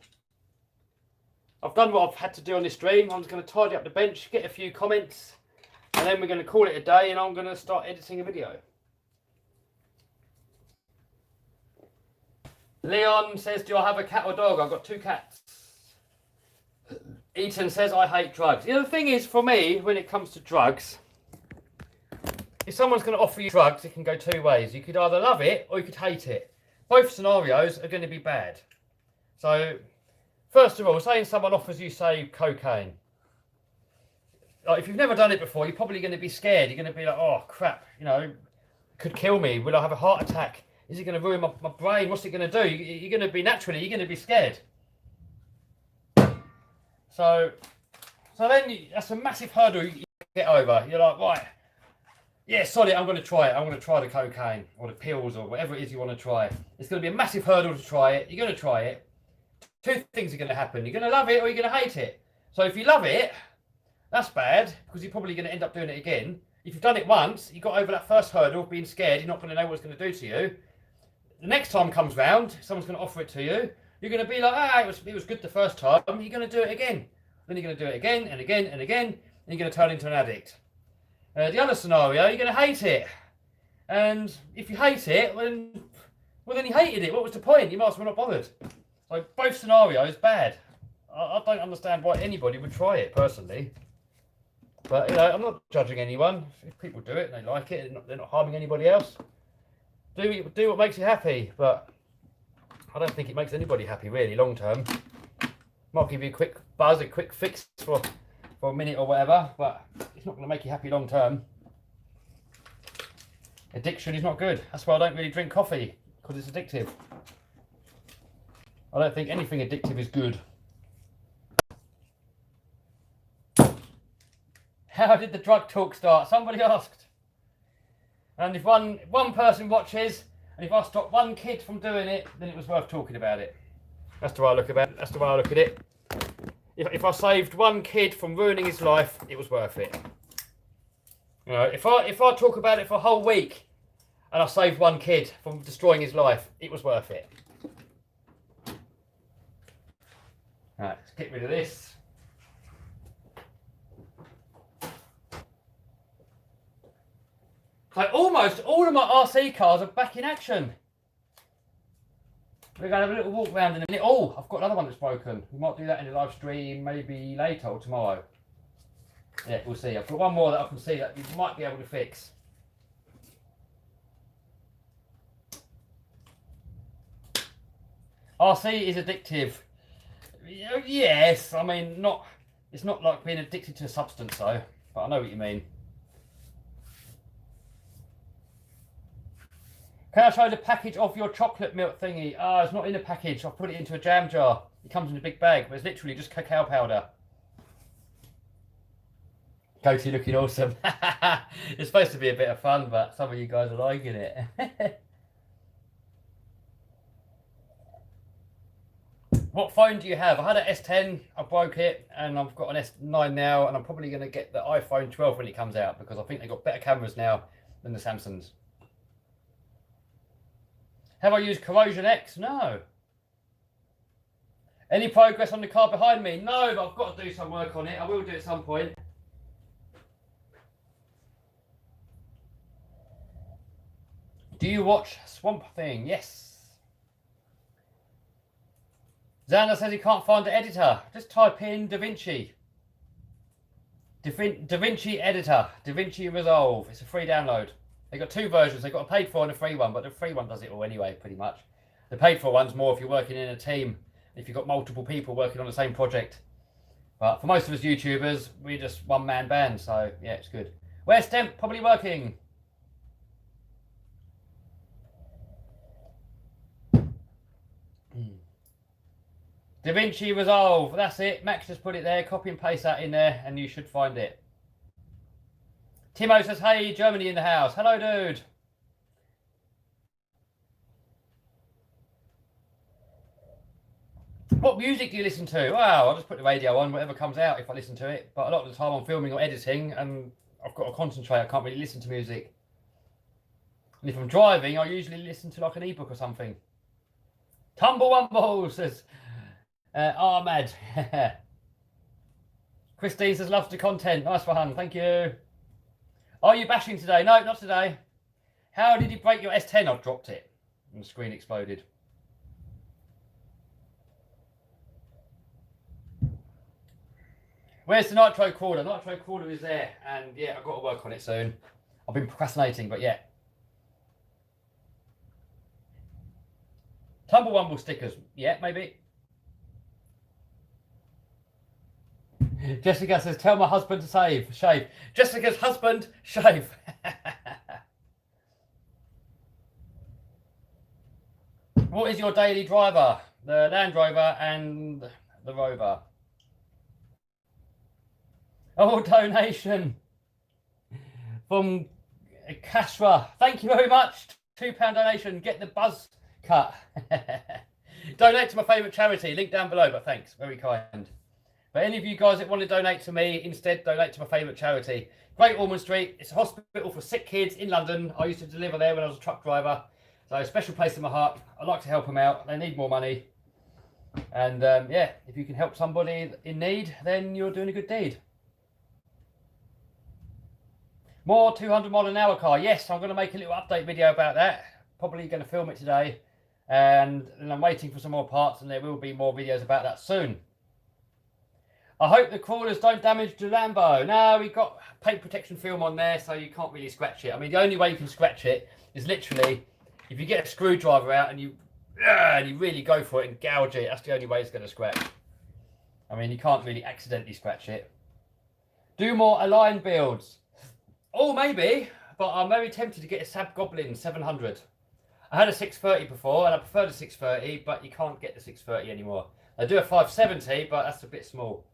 I've done what I've had to do on this stream. I'm just going to tidy up the bench, get a few comments, and then we're going to call it a day and I'm going to start editing a video. Leon says, do I have a cat or dog? I've got 2 cats. Eaton says, I hate drugs. The other thing is, for me, when it comes to drugs, if someone's going to offer you drugs, it can go 2 ways. You could either love it or you could hate it. Both scenarios are going to be bad. So, first of all, saying someone offers you, say, cocaine. Like, if you've never done it before, you're probably going to be scared. You're going to be like, oh, crap, you know, could kill me. Will I have a heart attack? Is it going to ruin my brain? What's it going to do? You're going to be, naturally, you're going to be scared. So then that's a massive hurdle you get over. You're like, right, yeah, solid, I'm going to try it. I'm going to try the cocaine or the pills or whatever it is you want to try. It's going to be a massive hurdle to try it. You're going to try it. 2 things are going to happen. You're going to love it or you're going to hate it. So if you love it, that's bad because you're probably going to end up doing it again. If you've done it once, you got over that first hurdle of being scared, you're not going to know what it's going to do to you. The next time comes round, someone's going to offer it to you. You're going to be like, ah, it was good the first time. You're going to do it again. Then you're going to do it again and again and again, and you're going to turn into an addict. The other scenario, you're going to hate it. And if you hate it, well then you hated it. What was the point? You might as well not bothered. So both scenarios, bad. I don't understand why anybody would try it, personally. But, you know, I'm not judging anyone. If people do it and they like it, they're not harming anybody else. Do what makes you happy, but I don't think it makes anybody happy, really, long term. Might give you a quick buzz, a quick fix for a minute or whatever, but it's not going to make you happy long term. Addiction is not good. That's why I don't really drink coffee, because it's addictive. I don't think anything addictive is good. How did the drug talk start? Somebody asked. And if one person watches, and if I stop one kid from doing it, then it was worth talking about it. That's the way I look about it. That's the way I look at it. If I saved one kid from ruining his life, it was worth it. You know, if I talk about it for a whole week, and I saved one kid from destroying his life, it was worth it. Right, let's get rid of this. So almost all of my RC cars are back in action. We're going to have a little walk around in a minute. Oh, I've got another one that's broken. We might do that in the live stream maybe later or tomorrow. Yeah, we'll see. I've got one more that I can see that you might be able to fix. RC is addictive. Yes, I mean, it's not like being addicted to a substance though, but I know what you mean. Can I show the package of your chocolate milk thingy? Ah, it's not in a package. I've put it into a jam jar. It comes in a big bag, but it's literally just cacao powder. Goatee looking awesome. It's supposed to be a bit of fun, but some of you guys are liking it. What phone do you have? I had an S10, I broke it, and I've got an S9 now, and I'm probably going to get the iPhone 12 when it comes out, because I think they've got better cameras now than the Samsungs. Have I used Corrosion X? No. Any progress on the car behind me? No, but I've got to do some work on it. I will do it at some point. Do you watch Swamp Thing? Yes. Xander says he can't find the editor. Just type in DaVinci. DaVinci Editor. DaVinci Resolve. It's a free download. They've got two versions. They've got a paid for and a free one, but the free one does it all anyway, pretty much. The paid for one's more if you're working in a team, if you've got multiple people working on the same project. But for most of us YouTubers, we're just one-man band, so yeah, it's good. Where's Stemp? Probably working. DaVinci Resolve, that's it. Max just put it there. Copy and paste that in there, and you should find it. Timo says, hey, Germany in the house. Hello, dude. What music do you listen to? Wow, I'll just put the radio on, whatever comes out if I listen to it. But a lot of the time I'm filming or editing, and I've got to concentrate. I can't really listen to music. And if I'm driving, I usually listen to like an ebook or something. Tumblewumble says... Ahmad. Christine says loves the content. Nice one, thank you. Are you bashing today? No, not today. How did you break your S10? I dropped it and the screen exploded. Where's the nitro crawler? Nitro crawler is there, and yeah, I've got to work on it soon. I've been procrastinating, but yeah. Tumblewumble stickers, yeah, maybe. Jessica says, tell my husband to shave. Jessica's husband, shave. What is your daily driver? The Land Rover and the Rover. Oh, donation from Kashra. Thank you very much. £2 donation. Get the buzz cut. Donate to my favourite charity. Link down below, but thanks. Very kind. But any of you guys that want to donate to me, instead donate to my favourite charity. Great Ormond Street. It's a hospital for sick kids in London. I used to deliver there when I was a truck driver. So a special place in my heart. I like to help them out. They need more money. And yeah, if you can help somebody in need, then you're doing a good deed. More 200 mile an hour car. Yes, I'm going to make a little update video about that. Probably going to film it today. And I'm waiting for some more parts, and there will be more videos about that soon. I hope the crawlers don't damage the Lambo. No, we've got paint protection film on there, so you can't really scratch it. I mean, the only way you can scratch it is literally if you get a screwdriver out and you really go for it and gouge it. That's the only way it's going to scratch. I mean, you can't really accidentally scratch it. Do more Align builds. Oh, maybe, but I'm very tempted to get a Sab Goblin 700. I had a 630 before, and I prefer the 630, but you can't get the 630 anymore. I do a 570, but that's a bit small.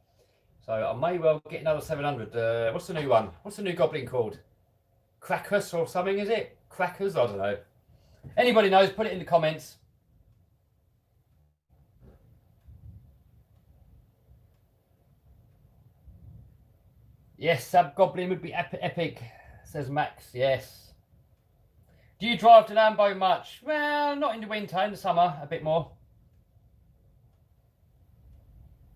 So I may well get another 700. What's the new one? What's the new Goblin called? Crackers or something, is it? Crackers? I don't know. Anybody knows, put it in the comments. Yes, Sab Goblin would be epic, says Max. Yes. Do you drive to Lambo much? Well, not in the winter, in the summer, a bit more.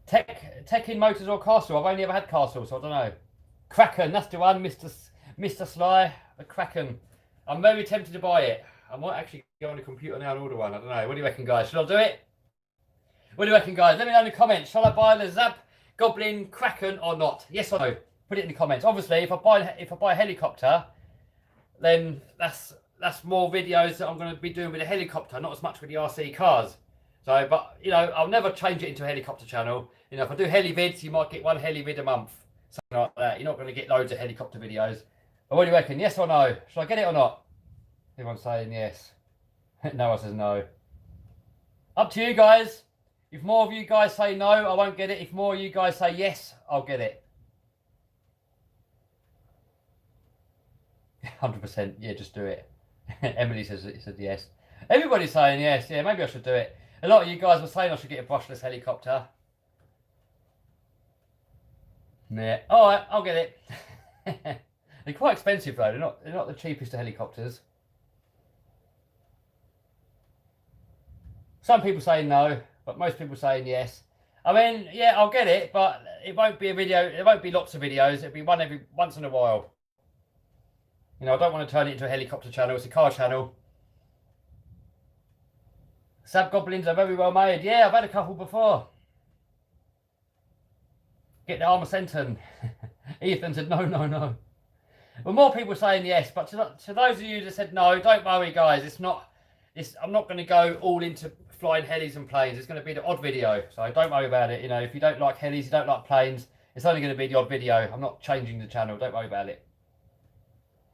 Tech in Motors or Castle? I've only ever had Castle, so I don't know. Kraken, that's the one, Mr. Sly, the Kraken. I'm very tempted to buy it. I might actually go on the computer now and order one. I don't know. What do you reckon, guys? Should I do it? What do you reckon, guys? Let me know in the comments. Shall I buy the Zab Goblin Kraken or not? Yes or no? Put it in the comments. Obviously, if I buy a helicopter, then that's more videos that I'm going to be doing with a helicopter, not as much with the RC cars. So, but you know, I'll never change it into a helicopter channel. You know, if I do heli vids, you might get one heli vid a month, something like that. You're not going to get loads of helicopter videos. But what do you reckon? Yes or no? Should I get it or not? Everyone's saying yes. No one says no. Up to you guys. If more of you guys say no, I won't get it. If more of you guys say yes, I'll get it. 100%. Yeah, just do it. Emily said yes. Everybody's saying yes. Yeah, maybe I should do it. A lot of you guys were saying I should get a brushless helicopter. Yeah. All right, I'll get it. They're quite expensive though. They're not the cheapest of helicopters. Some people say no, but most people saying yes. I mean, yeah, I'll get it, but it won't be a video. It won't be lots of videos. It'll be one once in a while. You know, I don't want to turn it into a helicopter channel. It's a car channel. Sab goblins are very well made. Yeah, I've had a couple before. Get the armor Senton. Ethan said no, no, no. Well, more people saying yes, but to those of you that said no, don't worry, guys. It's not. I'm not going to go all into flying helis and planes. It's going to be the odd video, so don't worry about it. You know, if you don't like helis, you don't like planes, it's only going to be the odd video. I'm not changing the channel. Don't worry about it.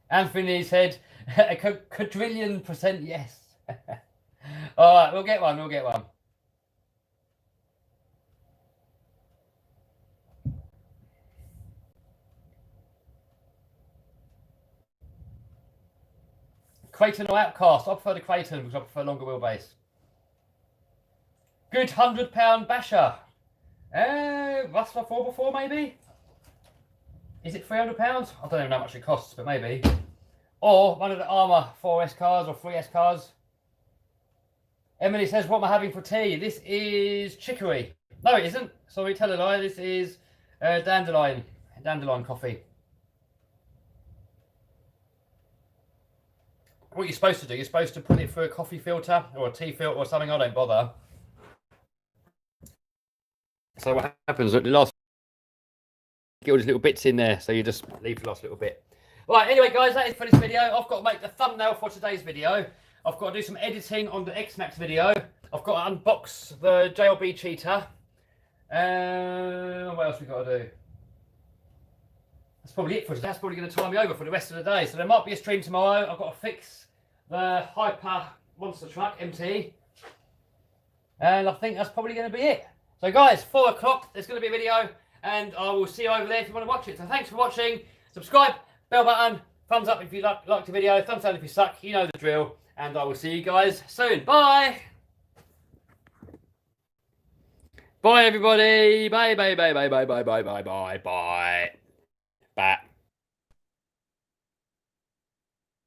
Anthony said a quadrillion% yes. All right, we'll get one. We'll get one. Creighton or Outcast? I prefer the Creighton because I prefer longer wheelbase. Good £100 basher. Rustler 4x4 maybe? Is it £300? I don't even know how much it costs, but maybe. Or one of the Armour 4S cars or 3S cars. Emily says, what am I having for tea? This is chicory. No, it isn't. Sorry, tell a lie. This is dandelion coffee. What you're supposed to do, you're supposed to put it through a coffee filter or a tea filter or something. I don't bother. So what happens at the last, get all these little bits in there, so you just leave the last little bit. Right, anyway guys, that is for this video. I've got to make the thumbnail for today's video. I've got to do some editing on the X-Maxx video. I've got to unbox the JLB Cheetah. What else we got to do? That's probably it for today. That's probably going to tie me over for the rest of the day. So there might be a stream tomorrow. I've got to fix the Hyper Monster Truck MT. And I think that's probably going to be it. So guys, 4 o'clock, there's going to be a video. And I will see you over there if you want to watch it. So thanks for watching. Subscribe, bell button, thumbs up if you like the video, thumbs down if you suck. You know the drill. And I will see you guys soon. Bye. Bye everybody. Bye, bye, bye, bye, bye, bye, bye, bye, bye, bye. Bye.